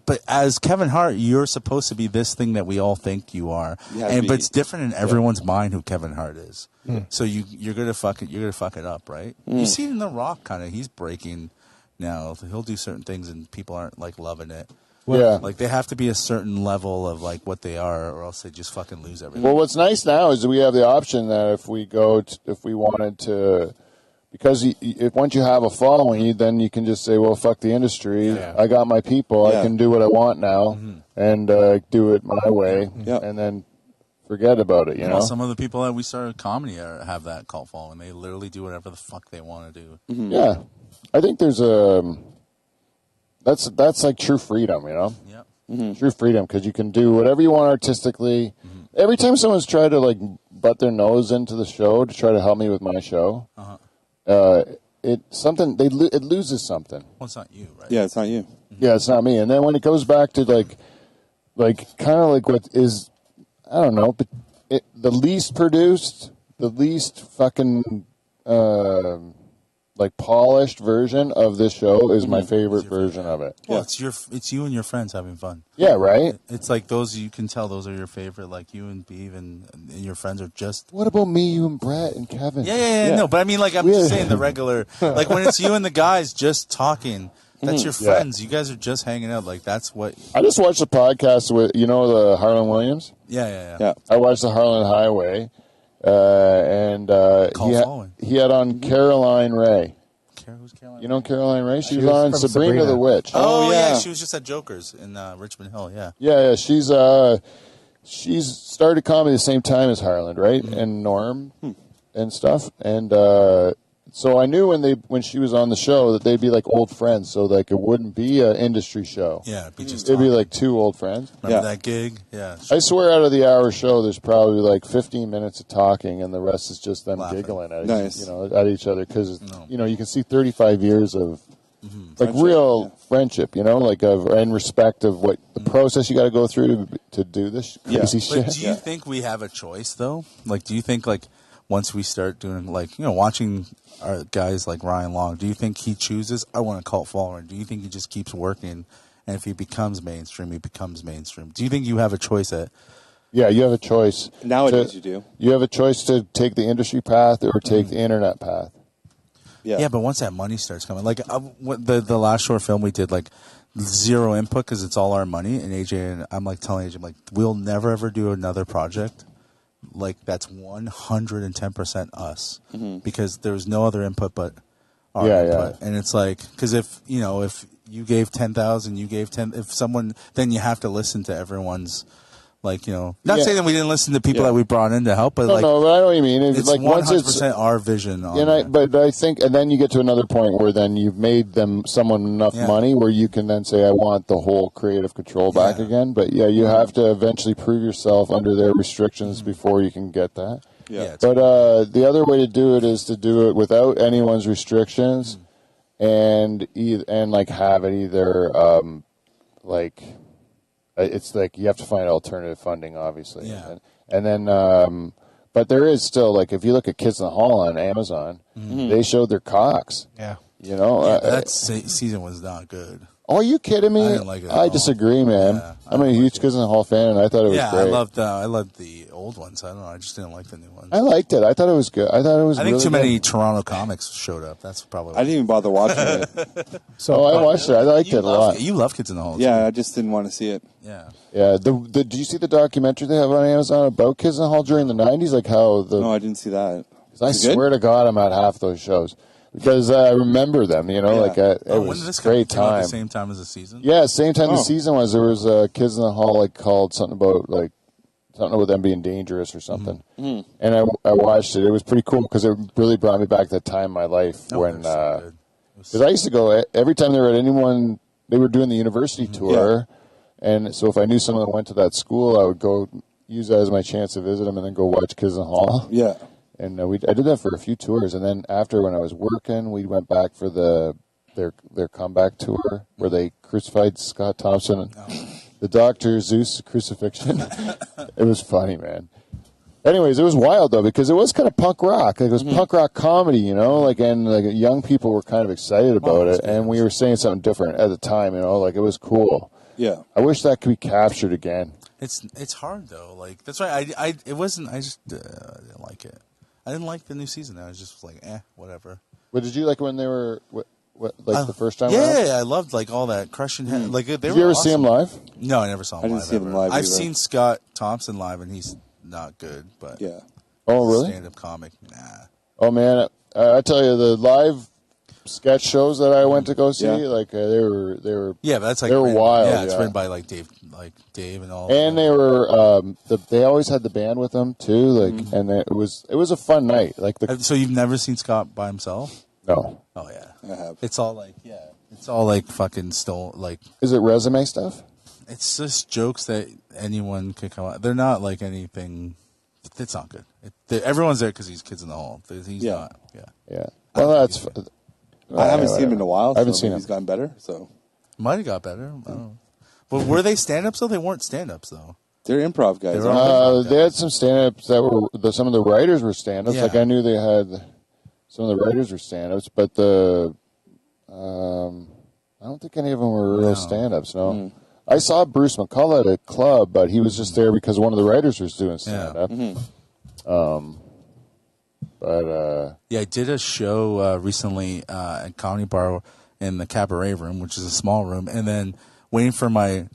but as Kevin Hart, you're supposed to be this thing that we all think you are. But it's different in everyone's mind who Kevin Hart is. So you're gonna fuck it up, right? You see it in The Rock kinda, he's breaking now. He'll do certain things and people aren't loving it. Like they have to be a certain level of what they are, or else they just fucking lose everything. Well, what's nice now is that we have the option that if we wanted to, because if once you have a following, then you can just say, well, fuck the industry. Yeah. I got my people. I can do what I want now and do it my way, and then forget about it. You know, some of the people that we started comedy have that cult following. They literally do whatever the fuck they want to do. Yeah, I think there's that's like true freedom, you know? Yeah. True freedom, because you can do whatever you want artistically. Every time someone's tried to butt their nose into the show to try to help me with my show, it loses something. Well, it's not you, right? Yeah, it's not you. Yeah, it's not me. And then when it goes back to kind of what is, I don't know, but the least produced, the least fucking polished version of this show is my favorite version of it. Well, it's you and your friends having fun. Yeah, right? It's like those, you can tell those are your favorite, like you and Beav and your friends are just... What about me, you, and Bret, and Kevin? Yeah. No, but I mean, I'm just saying the regular... when it's you and the guys just talking, that's your friends. You guys are just hanging out. That's what... I just watched a podcast with, the Harlan Williams? Yeah. I watched the Harlan Highway, and he had on Caroline Ray. Who's Caroline? You know Caroline Ray? She was was on from Sabrina the Witch. Oh, yeah. She was just at Joker's in Richmond Hill, yeah. Yeah. She's started comedy the same time as Harlan, right? And Norm and stuff. And so I knew when she was on the show that they'd be like old friends. So it wouldn't be an industry show. Yeah, it'd be just it'd be like two old friends. Remember that gig? Yeah. I swear out of the hour show, there's probably 15 minutes of talking, and the rest is just them laughing. giggling at Nice. each other because you can see 35 years of real friendship, and respect of what the process you got to go through to do this crazy shit. But do you think we have a choice though? Do you think once we start doing watching our guys like Ryan Long, do you think he chooses I want a cult follower? Do you think he just keeps working? And if he becomes mainstream, he becomes mainstream. Do you think you have a choice at... Yeah, you have a choice. Nowadays you do. You have a choice to take the industry path or take the internet path. Yeah, but once that money starts coming... the last short film we did, zero input because it's all our money. And AJ and I'm telling AJ, we'll never ever do another project. That's 110% us. Because there's no other input but our input. And it's because if you gave 10,000, you gave 10. If someone, then you have to listen to everyone's, not saying that we didn't listen to people that we brought in to help, but no, but I know what you mean. It's 100% our vision. But I think, and then you get to another point where then you've made someone enough money where you can then say, I want the whole creative control back again. But you have to eventually prove yourself under their restrictions before you can get that. Yeah. But the other way to do it is to do it without anyone's restrictions. And have it either it's you have to find alternative funding, obviously. Yeah. And then but there is still if you look at Kids in the Hall on Amazon, they showed their cocks. Yeah. That season was not good. Oh, are you kidding me? I didn't like it at I all. disagree, man. Yeah, I'm a huge Kids in the Hall fan, and I thought it was great. I loved the old ones. I don't know. I just didn't like the new ones. I liked it. I thought it was good. I think really too many Toronto comics showed up. That's probably. I didn't even bother watching it. I watched it. I liked it a lot. You love Kids in the Hall. Yeah, I just didn't want to see it. Yeah. Yeah. Did you see the documentary they have on Amazon about Kids in the Hall during the 90s? No, I didn't see that. I swear to God, I'm at half those shows. Because I remember them, it was a great time. At the same time as the season? Yeah, same time the season was. There was Kids in the Hall called something about something with them being dangerous or something. And I watched it. It was pretty cool because it really brought me back to that time in my life when because I used to go every time they were at anyone. They were doing the university tour, and so if I knew someone that went to that school, I would go use that as my chance to visit them and then go watch Kids in the Hall. Yeah. And I did that for a few tours, and then after when I was working, we went back for their comeback tour where they crucified Scott Thompson and the Dr. Zeus crucifixion. It was funny, man. Anyways, it was wild though because it was kind of punk rock. Like, it was punk rock comedy, you know. Like young people were kind of excited about it, and we were saying something different at the time, you know. Like it was cool. Yeah. I wish that could be captured again. It's hard though. Like that's why I just didn't like it. I didn't like the new season. I was just like, whatever. But did you like when they were the first time? Yeah, I loved like all that crushing head. Like did you ever see him live? No, I never saw him. I didn't see him live. I've either. seen Scott Thompson live, and he's not good. But Yeah. Oh, really? Stand-up comic, nah. Oh man, I tell you, the live sketch shows that I went to go see, like they were Yeah, but that's like they were wild. Yeah, it's written by like Dave and all. And they were they always had the band with them too, like, and it was a fun night. Like So you've never seen Scott by himself? No. Oh yeah, I have. It's all like fucking still like. Is it resume stuff? It's just jokes that anyone could come out. They're not like anything. It's not good. Everyone's there because he's Kids in the Hall. He's not. Yeah. Yeah. Well, that's. I haven't seen him in a while. I haven't so seen him. He's gotten better. So Might have got better. I don't know. But were they stand-ups though? They weren't stand-ups though. they're improv guys. They were They had some stand-ups that were some of the writers were stand-ups. Yeah. Like I knew they had some of the writers were stand-ups, but I don't think any of them were real stand-ups. No. I saw Bruce McCullough at a club, but he was just there because one of the writers was doing stand-up. Yeah, I did a show recently at Comedy Bar in the Cabaret Room, which is a small room, and then waiting for my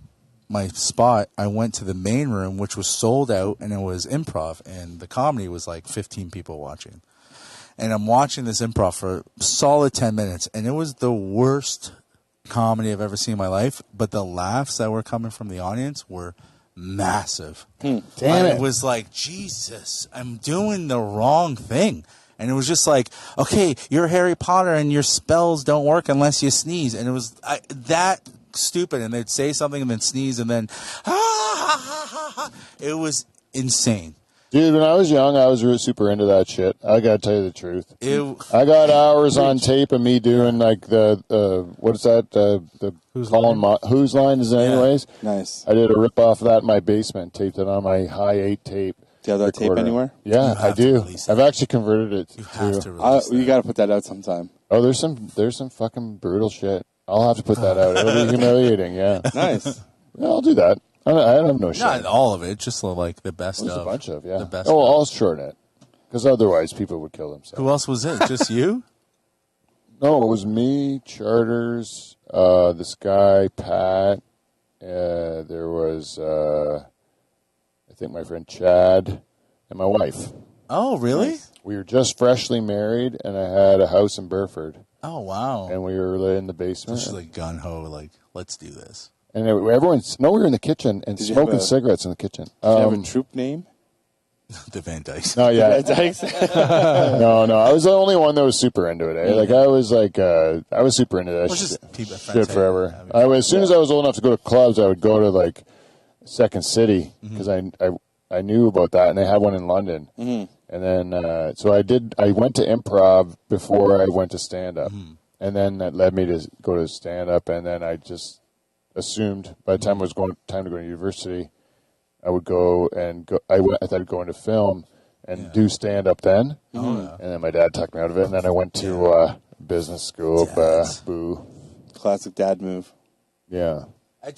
spot, I went to the main room, which was sold out, and it was improv, and the comedy was like 15 people watching. And I'm watching this improv for a solid 10 minutes, and it was the worst comedy I've ever seen in my life, but the laughs that were coming from the audience were massive. Damn It it. was like, Jesus, I'm doing the wrong thing. And it was just like, okay, you're Harry Potter and your spells don't work unless you sneeze. And it was that stupid. And they'd say something and then sneeze and then, it was insane. Dude, when I was young, I was really super into that shit. I gotta tell you the truth. I got hours on tape of me doing like the what is that? The Whose Line is it anyways? Nice. I did a rip off of that in my basement, taped it on my high 8 tape. Do you have that tape anywhere? Yeah, I do. I've actually converted it. You have to release You got to put that out sometime. Oh, there's some fucking brutal shit. I'll have to put that out. It'll be humiliating. Yeah. Nice. Yeah, I'll do that. I have no shit. Not all of it, just like the best There's of. a bunch of, yeah. The best Oh, of. I'll shorten it. Because otherwise people would kill themselves. Who else was it? Just you? No, it was me, Charters, this guy, Pat. There was, I think, my friend Chad and my wife. Oh, really? We were just freshly married, and I had a house in Burford. Oh, wow. And we were in the basement. Just like gun-ho, like, let's do this. And we were in the kitchen and smoking cigarettes in the kitchen. Do you have a troop name? The Van Dykes. No, yeah. Dykes? No. I was the only one that was super into it. Eh? Like I was super into that shit forever. As soon as I was old enough to go to clubs, I would go to like Second City because I knew about that, and they had one in London. And then so I went to improv before I went to stand up, and then that led me to go to stand up, and then I just assumed by the time it was time to go to university, I would go and go. I thought I'd go into film and do stand up then, and then my dad talked me out of it, and then I went to business school. Boo, Classic dad move. yeah.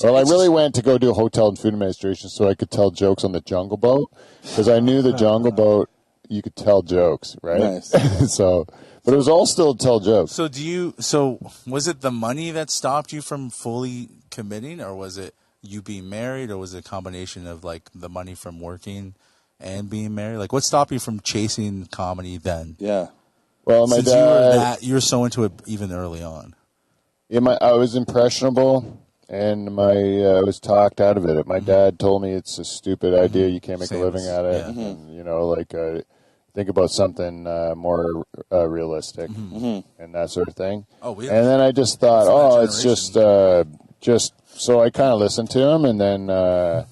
Well, I really went to go do a hotel and food administration so I could tell jokes on the Jungle Boat because I knew the Jungle Boat you could tell jokes, right? Nice. But it was all still tell jokes. So was it the money that stopped you from fully committing, or was it you being married, or was it a combination of like the money from working and being married? Like, what stopped you from chasing comedy then? Yeah. Well, my Since dad, you were so into it even early on. I was impressionable. and I was talked out of it. My dad told me it's a stupid idea. You can't make a living at it. Yeah. And, think about something more realistic and that sort of thing. Oh, and then I just thought, it's just so I kind of listened to him, and then I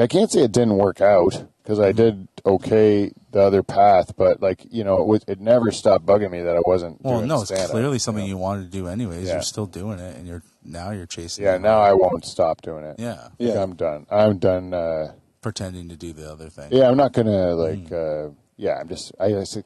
can't say it didn't work out because I did okay the other path, but it never stopped bugging me that I wasn't. Well, doing no, it's stand-up, clearly something you wanted to do anyways. Yeah. You're still doing it, and you're chasing. Yeah, it. now I won't stop doing it. Yeah. I'm done. I'm done. Pretending to do the other thing. Yeah, I'm not gonna I just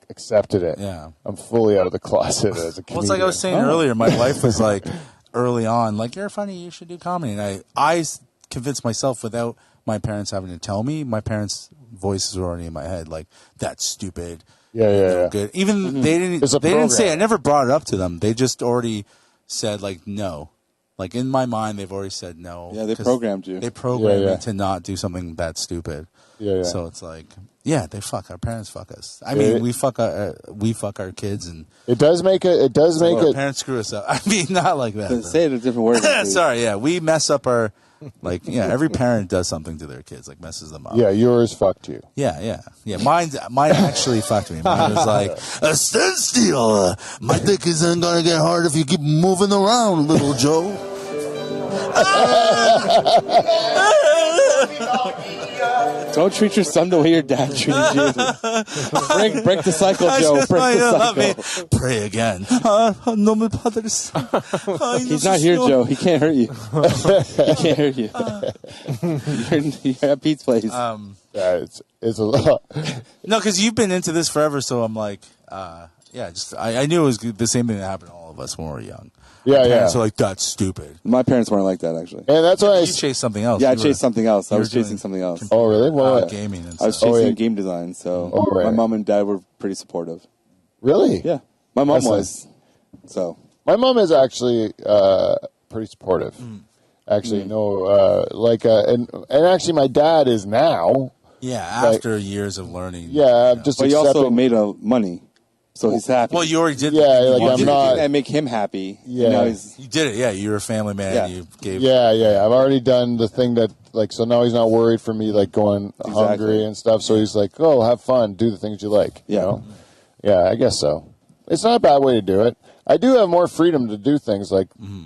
accepted it. Yeah. I'm fully out of the closet as a comedian. Well, it's like I was saying earlier. My life was like early on, like, you're funny, you should do comedy. And I convinced myself without my parents having to tell me. My parents' voices were already in my head, like, that's stupid. Yeah. Good. Even they didn't say. I never brought it up to them. They just already said, like, no. Like, in my mind, they've already said no. Yeah, they programmed you. They programmed me to not do something that stupid. Yeah. So it's like, yeah, our parents fuck us. I mean, we fuck our kids, and it does make it. our parents screw us up. I mean, not like that. Say it in a different word. Sorry, yeah, we mess up our, every parent does something to their kids, like messes them up. Yeah, yours fucked you. Yeah. Mine actually fucked me. Mine was like, stand still. My dick isn't gonna get hard if you keep moving around, little Joe. Don't treat your son the way your dad treated you. break the cycle, Joe. Break the cycle. Pray again. He's not here, Joe. He can't hurt you. He can't hurt you. You're at Pete's place. It's a lot. No, because you've been into this forever, so I'm like, I knew it was the same thing that happened to all of us when we were young. Yeah. Parents are like, that's stupid. My parents weren't like that, actually. And that's why You chased something else. Yeah, I chased something else. I was chasing something else. Oh, really? What? Gaming and I was stuff. chasing game design, so right. my mom and dad were pretty supportive. Really? Yeah, my mom That's was. So my mom is actually pretty supportive. Actually, no, and actually, my dad is now. Yeah, after years of learning. Yeah, just but he accepting. also made money, so he's happy. Well, you already did. Yeah, the thing like you I'm did. not. and make him happy. Yeah. Now he's, You did it. Yeah, you were a family man. Yeah. You gave. Yeah. I've already done the thing that, so now he's not worried for me, going hungry and stuff. So he's like, oh, have fun, do the things you like. Yeah. You know? Yeah, I guess so. It's not a bad way to do it. I do have more freedom to do things,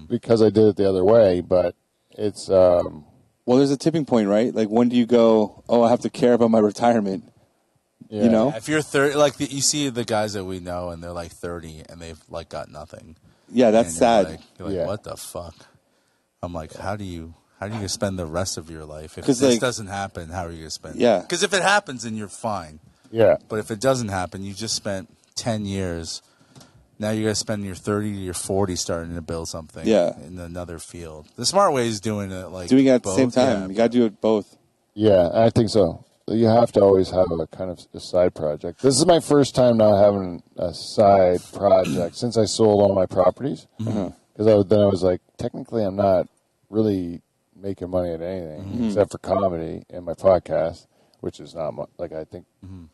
because I did it the other way, but it's. well, there's a tipping point, right? Like, when do you go, oh, I have to care about my retirement? Yeah. You know? If you're 30, you see the guys that we know, and they're like 30, and they've got nothing. Yeah, that's And sad. You're like, Yeah. what the fuck? I'm like, how do you spend the rest of your life if 'Cause, this doesn't happen? How are you gonna spend? Yeah. Because if it happens, then you're fine. Yeah. But if it doesn't happen, you just spent 10 years. Now you're gonna spend your 30 to your 40 starting to build something. Yeah. In another field. The smart way is doing it Doing it at the both. same time. Yeah. You got to do it both. Yeah, I think so. You have to always have a kind of a side project. This is my first time now having a side project since I sold all my properties. Because then I was like, technically, I'm not really making money at anything except for comedy and my podcast, which is not much. I think.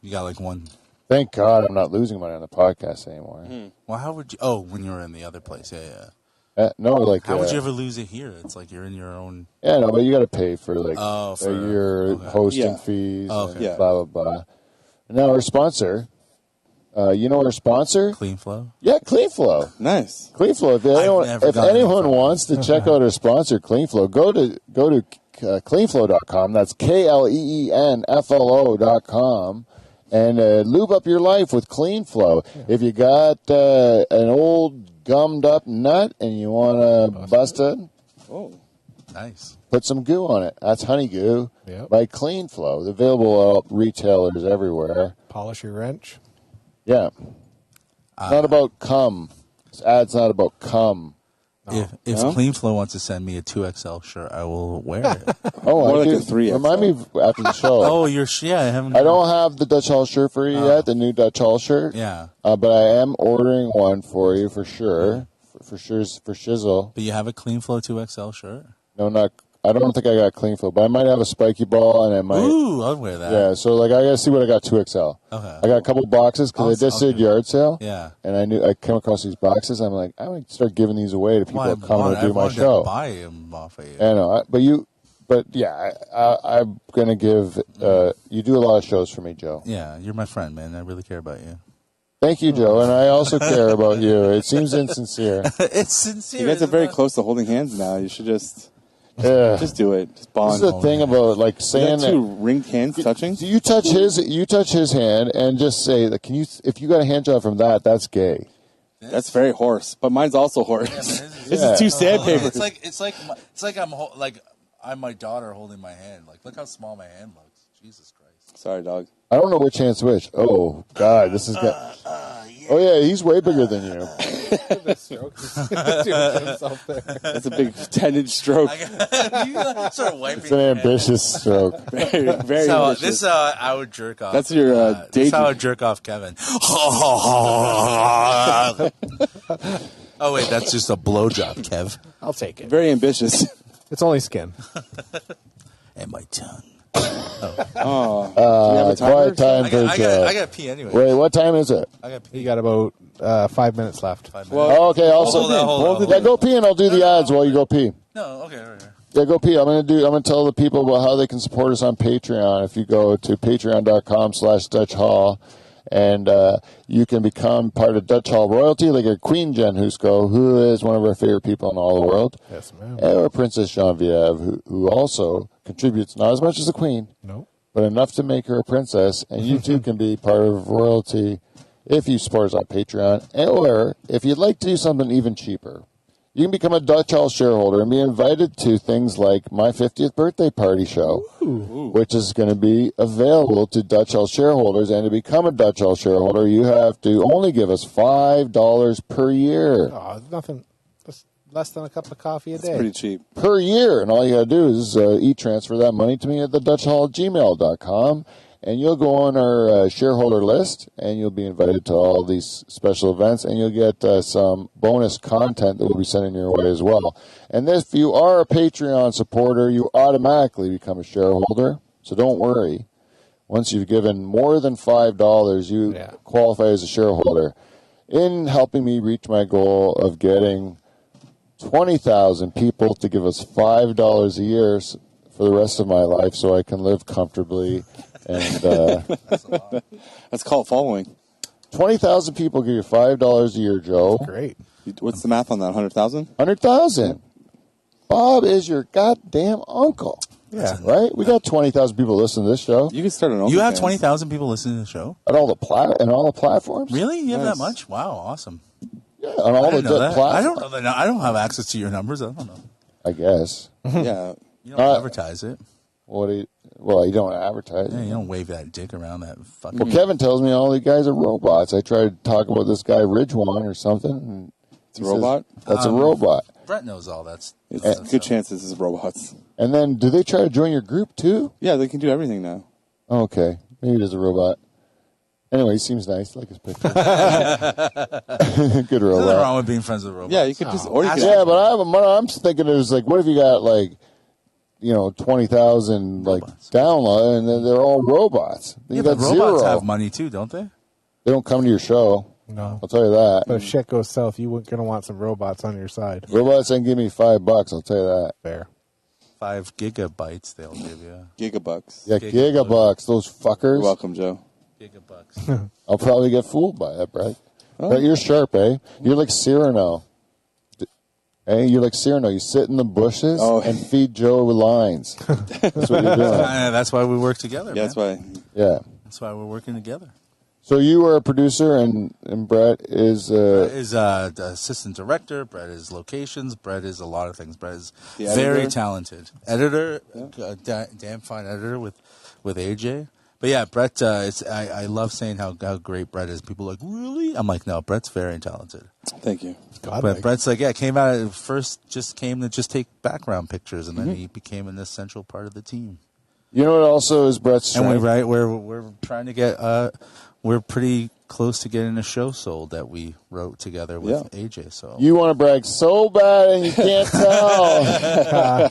You got one. Thank God I'm not losing money on the podcast anymore. Well, how would you? Oh, when you were in the other place, yeah. No, How would you ever lose it here? It's like you're in your own. Yeah, no, but you got to pay for for- your hosting Yeah. fees Okay. and Yeah. blah blah blah. And now our sponsor, you know our sponsor? Clean flow. Yeah, CleanFlow. Nice. CleanFlow. never If gotten anyone it from wants to check out our sponsor, CleanFlow, go to cleanflow.com. That's KLEENFLO.com. And lube up your life with CleanFlow. If you got an old gummed up nut and you want to bust it, Oh. Nice. put some goo on it. That's honey goo Yep. by CleanFlow. They're available at retailers everywhere. Polish your wrench. Yeah. Not about cum. This ad's not about cum. If No? Clean Flow wants to send me a 2XL shirt, I will wear it. Oh, More I like do. a 3XL. Remind me after the show. Oh, I haven't. I don't have the Dutch Hall shirt for you yet, the new Dutch Hall shirt. Yeah. But I am ordering one for you for sure. For shizzle. But you have a Clean Flow 2XL shirt? No, not I don't think I got clean foot, but I might have a spiky ball, and I might. Ooh, I'd wear that. Yeah, so like I gotta see what I got 2XL. Okay. I got a couple boxes because I just did yard sale. Yeah. And I knew I came across these boxes. I'm like, I might start giving these away to people that come to do my show. To buy them off of you. I know, but yeah, I'm gonna give. You do a lot of shows for me, Joe. Yeah, you're my friend, man. I really care about you. Thank you, Joe, and I also care about you. It seems insincere. It's sincere. You guys are very close to holding hands now. You should just do it. Just bond. This is the thing about like saying that. Two ringed hands touching. You touch his hand, and just say that. Can you? If you got a hand job from that, that's gay. That's very hoarse, but mine's also hoarse. Yeah, this is two sandpapers. It's like I'm my daughter holding my hand. Like, look how small my hand looks. Jesus Christ. Sorry, dog. I don't know which hand's which. Oh God, this is good. Oh yeah, he's way bigger than you. That's a big 10-inch stroke. Sort of wiping. It's an ambitious stroke. Very ambitious. This is how I would jerk off. That's your this is how I would jerk off Kevin. Oh wait, that's just a blowjob, Kev. I'll take it. Very ambitious. It's only skin. And my tongue. Quiet time for Joe. I got to pee anyway. Wait, what time is it? I got to pee. You got about 5 minutes left. 5 minutes. Oh, okay. Also, Hold on. yeah, go pee, and I'll do the ads while you go pee. No, okay, all right. Yeah, go pee. I'm gonna tell the people about how they can support us on Patreon. If you go to patreon.com/Dutch Hall, and you can become part of Dutch Hall royalty, like a Queen Jen Husko, who is one of our favorite people in all the world. Yes, ma'am. Or Princess Genevieve, who also contributes not as much as the Queen, but enough to make her a princess. And you too can be part of royalty if you support us on Patreon. Or if you'd like to do something even cheaper, you can become a Dutch Hall shareholder and be invited to things like my 50th birthday party show, which is going to be available to Dutch Hall shareholders. And to become a Dutch Hall shareholder, you have to only give us $5 per year. Oh, nothing. That's less than a cup of coffee a day. Pretty cheap. Per year. And all you got to do is e-transfer that money to me at thedutchhall@gmail.com. And you'll go on our shareholder list, and you'll be invited to all these special events, and you'll get some bonus content that we'll be sending your way as well. And if you are a Patreon supporter, you automatically become a shareholder, so don't worry. Once you've given more than $5, you qualify as a shareholder. In helping me reach my goal of getting 20,000 people to give us $5 a year for the rest of my life so I can live comfortably. And that's called following. 20,000 people give you $5 a year, Joe. That's great. What's the math on that? 100,000? 100,000. Bob is your goddamn uncle. Yeah. Right? We got 20,000 people listening to this show. You can start an OnlyFans. You have 20,000 people listening to the show? At all the platforms? Really? You have that much? Wow, awesome. Yeah, on all the platforms. I don't know that. I don't have access to your numbers. I don't know. I guess. Yeah. You don't advertise it. You don't advertise. Yeah, you don't wave that dick around that fucking... Well, Kevin tells me all the guys are robots. I tried to talk about this guy, Ridgewan or something. And it's a robot? That's a robot. Brett knows all that. It's a good chance this is robots. And then, do they try to join your group, too? Yeah, they can do everything now. Okay. Maybe it is a robot. Anyway, he seems nice. I like his picture. Good robot. Nothing wrong with being friends with robots. Yeah, you could just... Or you could I'm thinking it was like, what if you got, 20,000 download, and then they're all robots. Then Yeah, you got but robots zero. have money too, don't they? They don't come to your show. No. I'll tell you that. But if shit goes south, you're going to want some robots on your side. Robots ain't give me $5. I'll tell you that. Fair. 5 gigabytes they'll give you. Gigabucks. Yeah, gigabucks. Those fuckers. You're welcome, Joe. Gigabucks. I'll probably get fooled by that, Brett. But you're sharp, eh? You're like Cyrano. Hey, you're like Cyrano. You sit in the bushes and feed Joe lines. That's what you're doing. That's why we work together. Yeah, man. that's why. Yeah. That's why we're working together. So you are a producer, and Brett is... Brett is the assistant director. Brett is locations. Brett is a lot of things. Brett is The very editor. talented. Editor, damn fine editor with AJ. But yeah, Brett, I love saying how great Brett is. People are like, really? I'm like, no, Brett's very talented. Thank you. But Brett's like, came out at first, came to just take background pictures, and then he became an essential part of the team. You know what also is Brett's strength? And we're trying to get, we're pretty close to getting a show sold that we wrote together with AJ. So You want to brag so bad and you can't tell.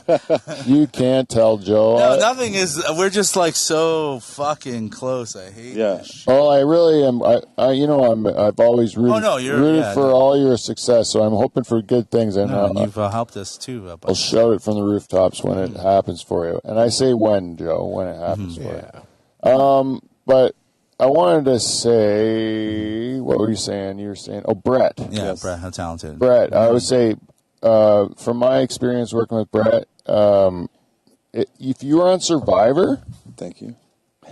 You can't tell, Joe. no, nothing is. We're just like so fucking close. I hate this shit. Oh, I really am. I've always rooted for all your success. So I'm hoping for good things, and you've helped us too. I'll shout it from the rooftops when it happens for you. And I say when, Joe, when it happens for you. But I wanted to say, what were you saying? You were saying, Bret. Yeah, Bret, how talented. Bret, I would say, from my experience working with Bret, if you were on Survivor, thank you,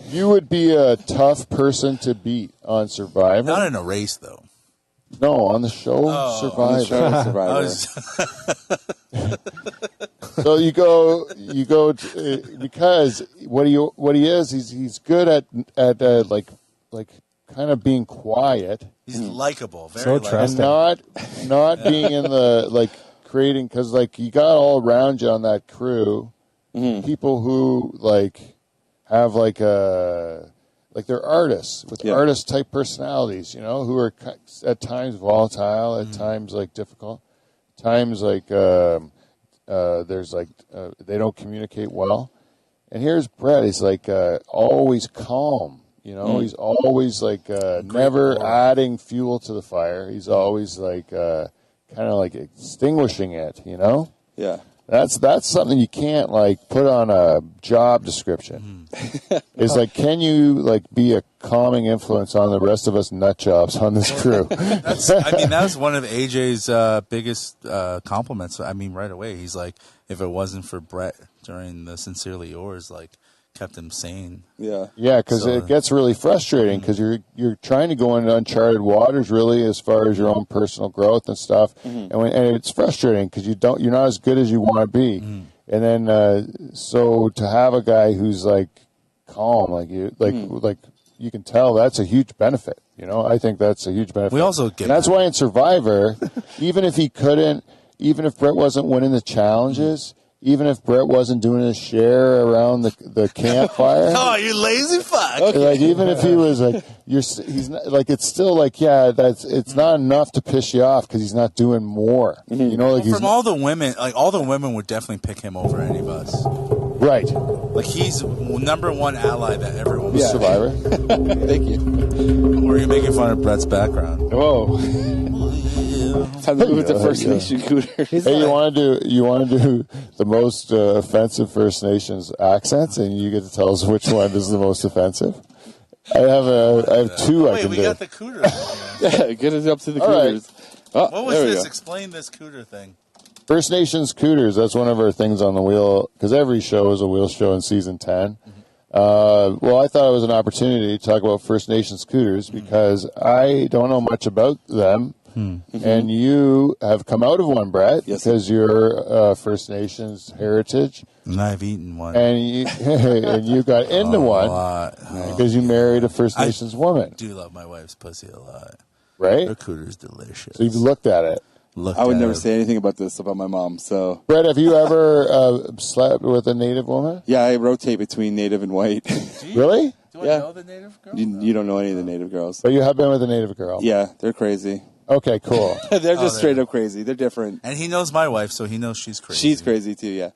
you would be a tough person to beat on Survivor. Not in a race, though. No, on the show, Survivor. So you go because what he is, he's good at kind of being quiet. He's likable, very so likable. trusting. And not being in the creating, because you got all around you on that crew people who have they're artists with artist type personalities, who are at times volatile, at times difficult, times there's they don't communicate well. And here's Bret. He's always calm. He's always never adding fuel to the fire. He's always kind of extinguishing it. Yeah. That's something you can't put on a job description. It's can you be a calming influence on the rest of us nut jobs on this crew? That was one of AJ's biggest compliments. Right away, he's if it wasn't for Bret during the Sincerely Yours, kept him sane. Yeah, because it gets really frustrating because you're trying to go into uncharted waters, really, as far as your own personal growth and stuff, and it's frustrating because you're not as good as you want to be, and then so to have a guy who's calm, you can tell that's a huge benefit. I think that's a huge benefit. We also get that's why in Survivor, even if Bret wasn't winning the challenges. Even if Bret wasn't doing his share around the campfire. Oh, you lazy fuck! Even if he was he's not, it's still it's not enough to piss you off because he's not doing more. From all the women, all the women would definitely pick him over any of us. Right. He's number one ally that everyone was. Survivor. Thank you. Or are you making fun of Bret's background? Whoa. Time to move it to First Nation Cooters. Hey, you want to do the most offensive First Nations accents, and you get to tell us which one is the most offensive. I have two. Wait, we got the Cooters. Yeah, get it up to the All Cooters. Right. What was this? Explain this Cooter thing. First Nations Cooters. That's one of our things on the wheel because every show is a wheel show in season 10. Well, I thought it was an opportunity to talk about First Nations Cooters because I don't know much about them. And you have come out of one, Bret, because you're First Nations heritage. And I've eaten one. And you got into one because you married a First Nations woman. I do love my wife's pussy a lot. Right? Her cooter's delicious. So you've looked at it. I would never say anything about this about my mom. So, Bret, have you ever slept with a Native woman? Yeah, I rotate between Native and white. Really? Do I know the Native girl? You don't know any of the Native girls. But you have been with a Native girl. Yeah, they're crazy. Okay, cool. They're just straight up crazy. They're different. And he knows my wife, so he knows she's crazy. She's crazy too, yeah.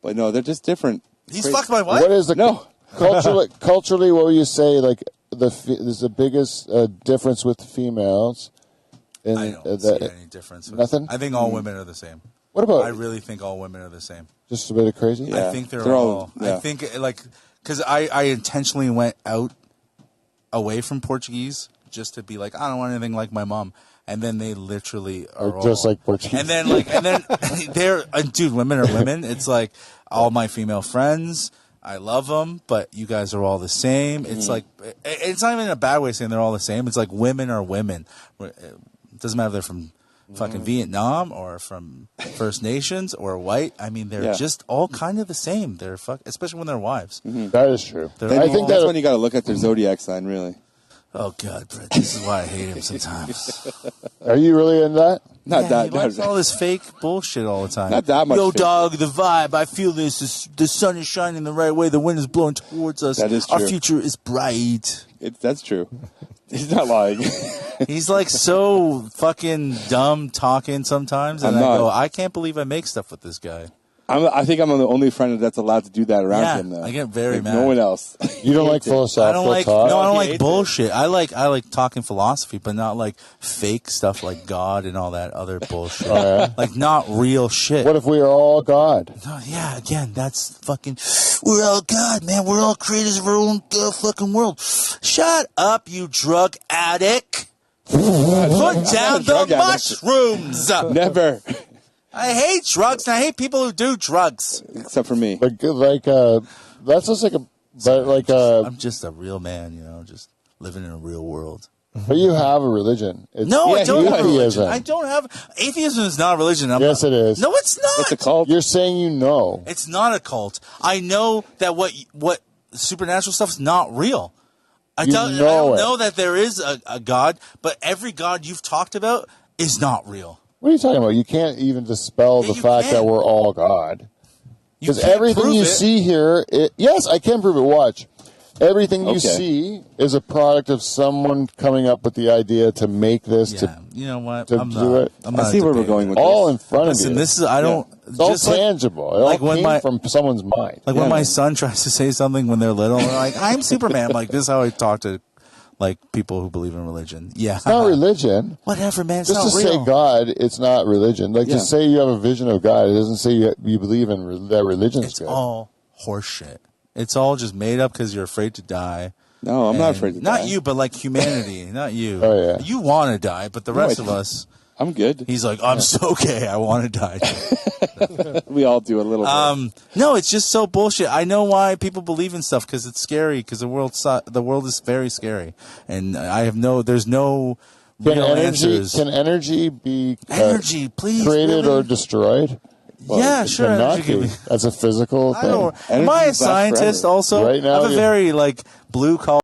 But no, they're just different. He's fucked my wife? What is the culturally? What would you say? There's the biggest difference with females. I don't see any difference. Nothing. I think all women are the same. What about? I really think all women are the same. Just a bit of crazy. Yeah. I think they're all. Yeah. I think because I intentionally went away from Portuguese just to be I don't want anything like my mom. And then they literally are just all, like Portuguese. And then they're dude, women are women. It's all my female friends. I love them, but you guys are all the same. It's it's not even a bad way of saying they're all the same. It's women are women. It doesn't matter if they're from fucking Vietnam or from First Nations or white. They're just all kind of the same. They're especially when they're wives. That is true. I think that's when you got to look at their zodiac sign, really. Oh, God, Bret, this is why I hate him sometimes. Are you really in that? Not Yeah, that. he likes all this fake bullshit all the time. Not that much Yo, fake. dog, the vibe. I feel this. The sun is shining the right way. The wind is blowing towards us. That is Our true. future is bright. That's true. He's not lying. He's like so fucking dumb talking sometimes. And I'm I not. go, I can't believe I make stuff with this guy. I think I'm the only friend that's allowed to do that around Yeah, him. Though. I get very Like, mad. No one else. You don't like I philosophical don't like talk? no, I don't He like hates bullshit. I like talking philosophy, but not like fake stuff like God and all that other bullshit. yeah? Like not real shit. What if we are all God? No, yeah, again, that's fucking. We're all God, man. We're all creators of our own fucking world. Shut up, you drug addict. Put down the drug addict. mushrooms. Never. I hate drugs, and I hate people who do drugs. Except for me. Like that's just like I'm just a real man, you know, just living in a real world. but you have a religion. It's No, I don't have a religion. atheism. I don't have. Atheism is not a religion. Yes, it is. No, it's not. It's a cult. You're saying you know. It's not a cult. I know that what supernatural stuff is not real. I You don't know it. know that there is a God, but every God you've talked about is not real. What are you talking about? You can't even dispel Yeah, the you fact can. that we're all God. You Because can't everything prove you it. see here, yes, I can prove it. Watch. Everything you Okay. see is a product of someone coming up with the idea to make this, Yeah, you know what? to I'm do not. it. I'm I not see where we're debating going it. with all this. in front Listen, of you. this is I don't. It's all just like, tangible. It like all when came my- from someone's mind. like Yeah, when my man. son tries to say something when they're little, they're like, "I'm Superman." I'm like, this is how I talk to like people who believe in religion. Yeah, It's not religion. whatever, man. It's Just not to real. say God, it's not religion. Like Yeah. to say you have a vision of God, it doesn't say you believe in that religion's It's good. all horseshit. It's all just made up because you're afraid to die. No, I'm not And afraid to Not die. you, but like humanity. Not you. Oh, yeah. You want to die, but the No, rest I of us. I'm good. He's like, I'm so okay. I want to die. We all do a little bit. No, it's just so bullshit. I know why people believe in stuff because it's scary. Because the world is very scary, and there's no Can real answers. energy be Energy, please. created really? or destroyed? Yeah, It sure. cannot Energy can be. be. That's a physical I thing. don't. Energy Am I a lasts scientist? forever. Also, Right now I have a you- very like blue collar.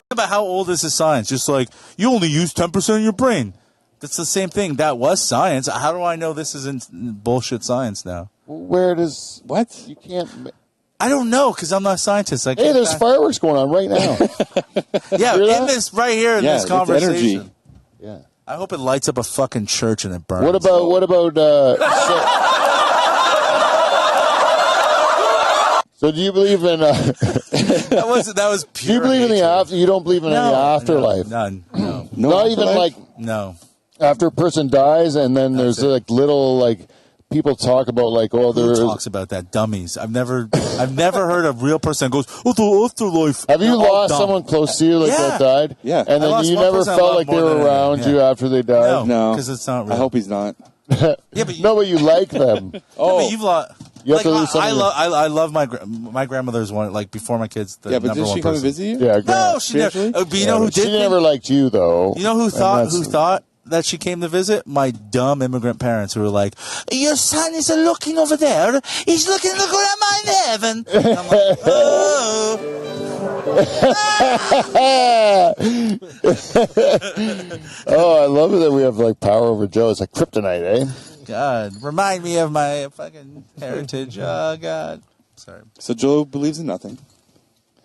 About how old is the science? Just like you only use 10% of your brain. That's the same thing. That was science. How do I know this isn't bullshit science now? Where does What? you can't? I don't know because I'm not a scientist. Hey, there's fireworks going on right now. yeah, hear in that? this right here in Yeah, this it's conversation. energy. Yeah. I hope it lights up a fucking church and it burns. What about? So do you believe in? that was Do pure. you believe in the hatred. after? You don't believe in any afterlife? None. No. No Not even afterlife? like No. after a person dies, and then there's it. like little like people talk about like Who oh there. talks about that? Dummies. I've never heard a real person that goes, "Oh, the afterlife." Have you They're all lost dumb. someone close to you like Yeah. that died? Yeah. And I then lost you one never person I felt love like they more were than anything, around yeah. you after they died. No, No. because it's not real. I hope he's not. Yeah, but No, but you like them. Oh, but you've lost. You have Like, to lose some I of your- love my grandmother's one. Like before my kids, the yeah, but number did one she come and person. visit you? Yeah, No, Grant. she never. Seriously? But you know who She did? never liked you though. You know who And thought that's- that she came to visit? My dumb immigrant parents who were like, "Your son is looking over there. He's looking at my heaven." And I'm like, Oh, I love it that we have like power over Joe. It's like kryptonite, eh? God, remind me of my fucking heritage. Oh God, sorry. So Joe believes in nothing.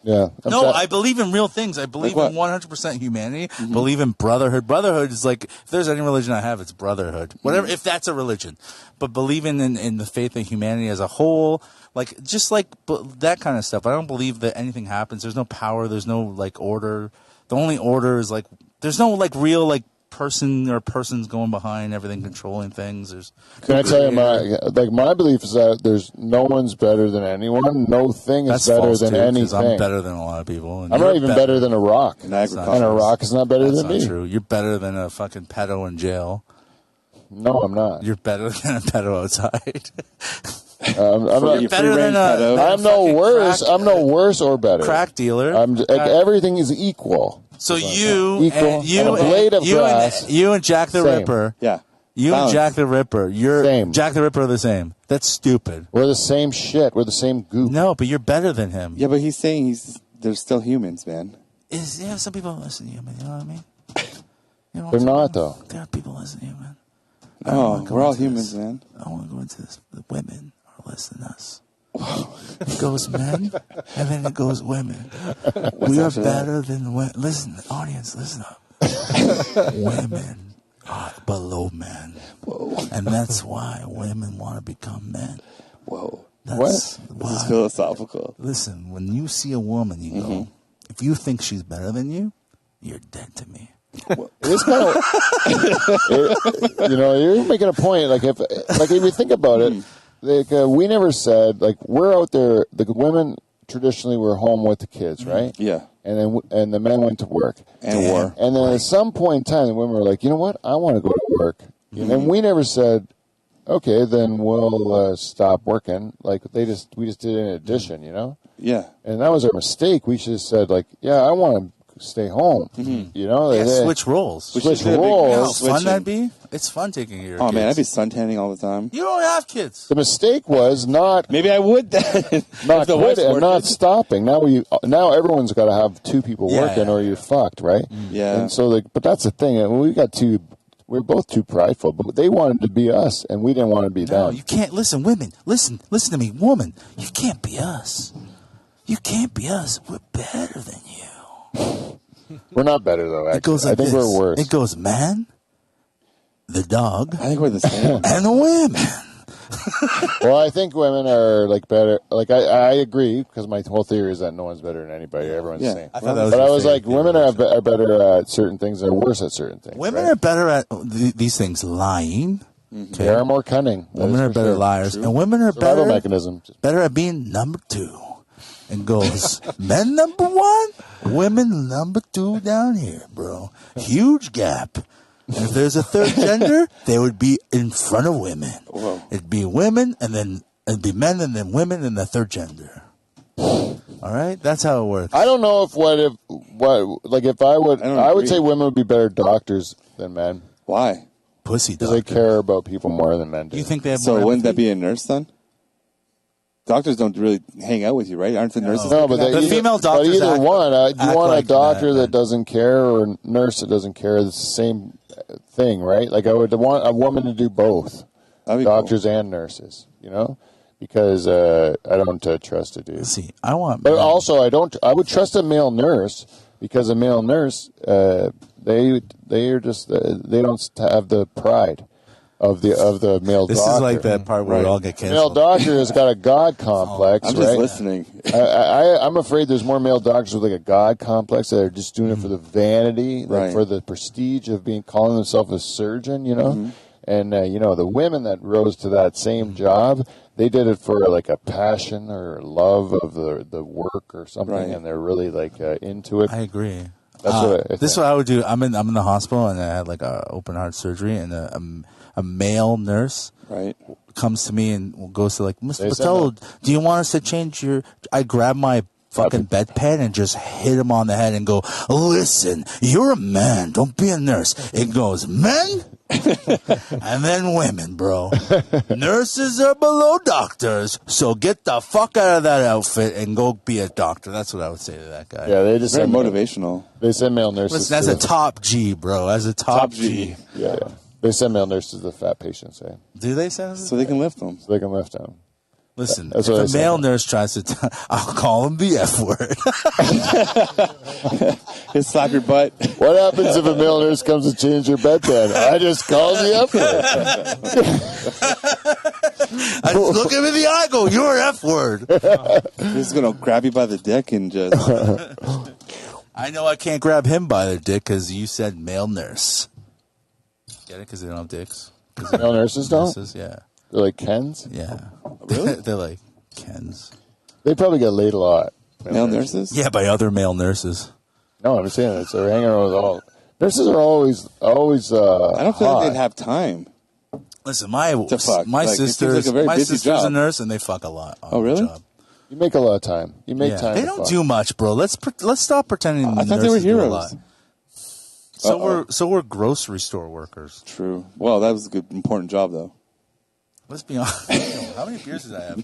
Yeah. No, I believe in real things. I believe Like in what? 100% humanity. Believe in brotherhood. Brotherhood is like, if there's any religion I have, it's brotherhood. Whatever, if that's a religion. But believing in the faith of humanity as a whole, like, just like that kind of stuff. I don't believe that anything happens. There's no power. There's no, like, order. The only order is, like, there's no, like, real, like, person or persons going behind everything, controlling things. There's. Can I tell you my belief is that there's no one's better than anyone. No thing is That's better false, than too, 'cause anything. I'm better than a lot of people. And I'm you're not even better than a rock. Niagara not Falls. And a rock is not better That's than not me. true. You're better than a fucking pedo in jail. No, I'm not. You're better than a pedo outside. I'm not. You're better free-range than a- pedo. than- I'm no fucking worse. crack- I'm no worse or better. Crack dealer. I'm like, everything is equal. So you Equal. and you And a blade of you grass. and you and Jack the Same. Ripper Yeah. You Balance. and Jack the Ripper. You're Same. Jack the Ripper are the same. That's stupid. We're the same shit. We're the same goop. No, but you're better than him. Yeah, but he's saying they're still humans, man. Some people listen to you, man. You know what I mean? You know They're not, though. There are people listening to you, man. Oh, we're all humans, man. I want to go into this. The women are less than us. It goes men, and then it goes women. We are better than women. Listen, audience, listen up. Women are below men. Whoa. And that's why women want to become men. Whoa. That's This why. is philosophical. Listen, when you see a woman, you go, if you think she's better than you, you're dead to me. It's kind of, you're making a point. Like if you think about it, like we never said like we're out there. The women traditionally were home with the kids, right? Yeah. And the men went to work And war. And then at some point in time, the women were like, you know what? I want to go to work. And we never said, okay, then we'll stop working. Like we just did an addition, you know? Yeah. And that was our mistake. We should have said like, yeah, I want to stay home. You know? Yeah, They- switch roles. Switch should do a big- You know how roles. fun switching. that'd be? It's fun taking care of your Oh, kids. man, I'd be suntanning all the time. You don't have kids. The mistake was not Maybe I would then. not If the wife's quitting, not working. stopping. Now everyone's got to have two people Yeah, working, yeah, or you're fucked, right? Yeah. And so, but that's the thing. We're both too prideful, but they wanted to be us, and we didn't want to be No, them. you can't. Listen, women. Listen to me. Woman, you can't be us. You can't be us. We're better than you. We're not better though. Actually, It goes like I think this. we're worse. It goes man, the dog, I think we're the same. and the women. Well, I think women are like better. Like I agree because my whole theory is that no one's better than anybody. Everyone's the same. I thought that was But your I was favorite like, women are better at certain things and worse at certain things. Women right? are better at these things. Lying. They are more cunning. That Women is are for better sure. liars, and women are Survival better mechanism. better at being number two. And goes men number one, women number two down here, bro. Huge gap. And if there's a third gender, they would be in front of women. Whoa. It'd be women, and then it'd be men, and then women, and the third gender. All right, that's how it works. I don't know if if I would don't I would agree. say women would be better doctors than men Why? Pussy because they doctor. care about people more than men do. You think they have So more wouldn't that empathy? be a nurse then? Doctors don't really hang out with you, right? Aren't the nurses? No, but The female doctors But either act- one, you act want like a doctor that, that doesn't care or a nurse that doesn't care. It's the same thing, right? Like I would want a woman to do both, That'd be doctors and nurses. You know, because I don't trust a dude. See, I want. But men. also, I would trust a male nurse because a male nurse, they are just they don't have the pride of the male This doctor. is like that part where we all get Male canceled. doctor has got a god complex, I'm just right? listening. I'm afraid there's more male doctors with like a god complex that are just doing it for the vanity, like Right. for the prestige of calling themselves a surgeon, you know. And the women that rose to that same job, they did it for like a passion or love of the work or something, Right. and they're really like into it. I agree. That's what I This is think. what I would do. I'm in the hospital and I had like a open heart surgery, and a male nurse Right. comes to me and goes to like, Mr. They said Botelho, do you want us to change your? I grab my fucking bedpan and just hit him on the head and go, listen, you're a man, don't be a nurse. It goes men and then women, bro. Nurses are below doctors, so get the fuck out of that outfit and go be a doctor. That's what I would say to that guy. Yeah, they just Very send motivational. They send male nurses. Listen, that's to a top G, bro. As a top G. Yeah. They send male nurses to fat patients, Do they send us? So they can lift them. so they can lift them. Listen, That's if what I a said. male nurse tries to, I'll call him the F word. Just slap your butt. What happens if a male nurse comes to change your bedpan? I just called the F word. I just look him in the eye, go, you're an F word. He's gonna grab you by the dick and just. I know I can't grab him by the dick because you said male nurse. Get it? Because they don't have dicks. 'Cause Male nurses don't? nurses, yeah. They're like Kens. Yeah. Really? They're like Kens. They probably get laid a lot. Male nurses? Yeah, by other male nurses. No, I'm saying it's they're hanging around with all nurses are always. I don't feel hot. like they'd have time. Listen, my fuck. my Like, it seems sister's like a very my busy sister's a job. nurse and they fuck a lot. On Oh, really? The job. You make a lot of time. You make Yeah. time. They to don't fuck. do much, bro. Let's stop pretending. I thought they were nurses do a heroes. lot. So we're grocery store workers. True. Well, that was a good, important job, though. Let's be honest. How many beers did I have?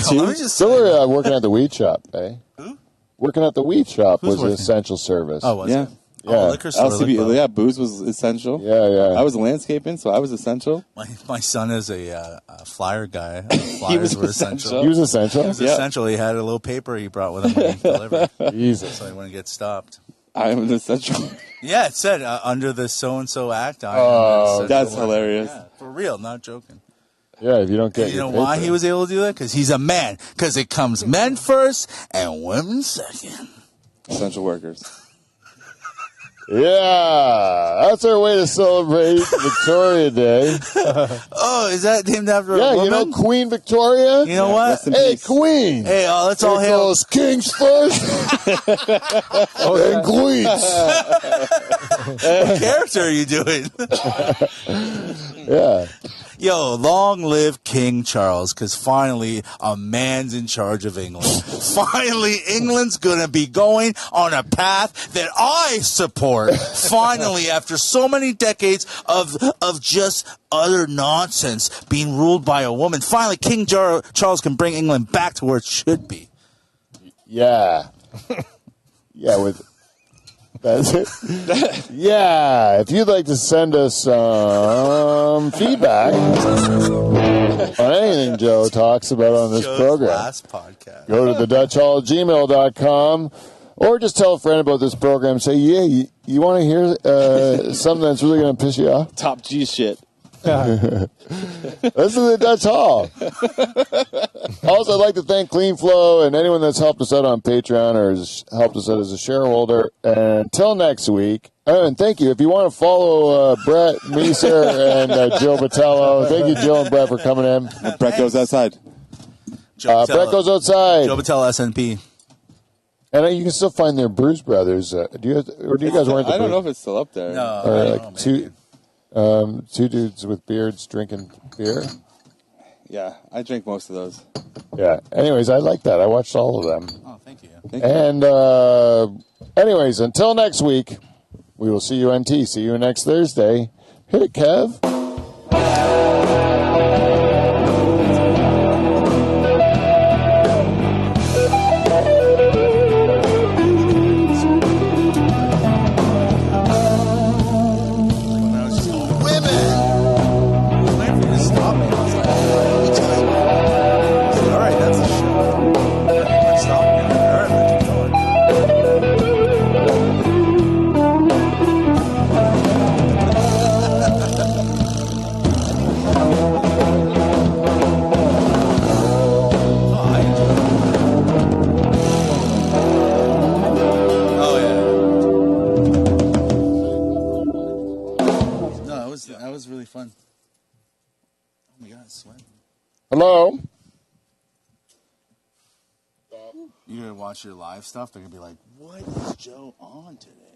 Two? Let me just So say- we're working at the weed shop, eh? Who? Working at the weed shop Who's was an working? essential service. Oh, was Yeah. it? Yeah. Oh, liquor store. LCB, yeah, booze was essential. Yeah. I was landscaping, so I was essential. My son is a flyer guy. Flyers were essential. He was essential. It was Yeah. essential. He had a little paper he brought with him when he delivered, Jesus. so he wouldn't get stopped. I am an essential. Yeah, it said under the so and so act. I am Oh, an essential that's worker. hilarious. Yeah, for real, not joking. Yeah, if you don't get And you know your why paper. he was able to do that? Because he's a man. Because it comes men first and women second. Essential workers. Yeah, that's our way to celebrate Victoria Day. Oh, is that named after Yeah, a woman? you know Queen Victoria? You know what? rest in Hey, peace. Queen! Hey, let's all Here hail. goes kings first and queens. What character are you doing? Yeah. Yo, long live King Charles, because finally a man's in charge of England. Finally, England's going to be going on a path that I support. Finally, after so many decades of just utter nonsense being ruled by a woman, finally King Charles can bring England back to where it should be. Yeah. That's it. Yeah, if you'd like to send us some feedback on anything Joe talks about on this Joe's program, last podcast. go to thedutchhall@gmail.com or just tell a friend about this program. Say, yeah, you want to hear something that's really going to piss you off? Top G shit. Listen to the Dutch Hall. Also, I'd like to thank Clean Flow and anyone that's helped us out on Patreon or has helped us out as a shareholder. And until next week, and thank you. If you want to follow Bret, Measor, and Jill Botelho, thank you, Jill and Bret, for coming in. Bret goes outside. Joe Bret Botelho- goes outside. Joe Botelho SNP. And you can still find their Bruise Brothers. Do you guys weren't the I don't know Bruise- if it's still up there. No, Or I don't like know, two, maybe. two dudes with beards drinking beer? Yeah, I drink most of those. Yeah. Anyways, I like that. I watched all of them. Oh, thank you. Thank you. And anyways, until next week, we will see you NT. See you next Thursday. Hit it, Kev. When I was just going, women! I was waiting for you to stop me. I was like, let me tell you. I said, all right, that's the show. Let's stop me. All right, let's keep going. Oh, I enjoyed it. Oh, yeah. No, that was really fun. Oh my God, it's sweating. Hello. You're gonna watch your live stuff. They're gonna be like, "What is Joe on today?"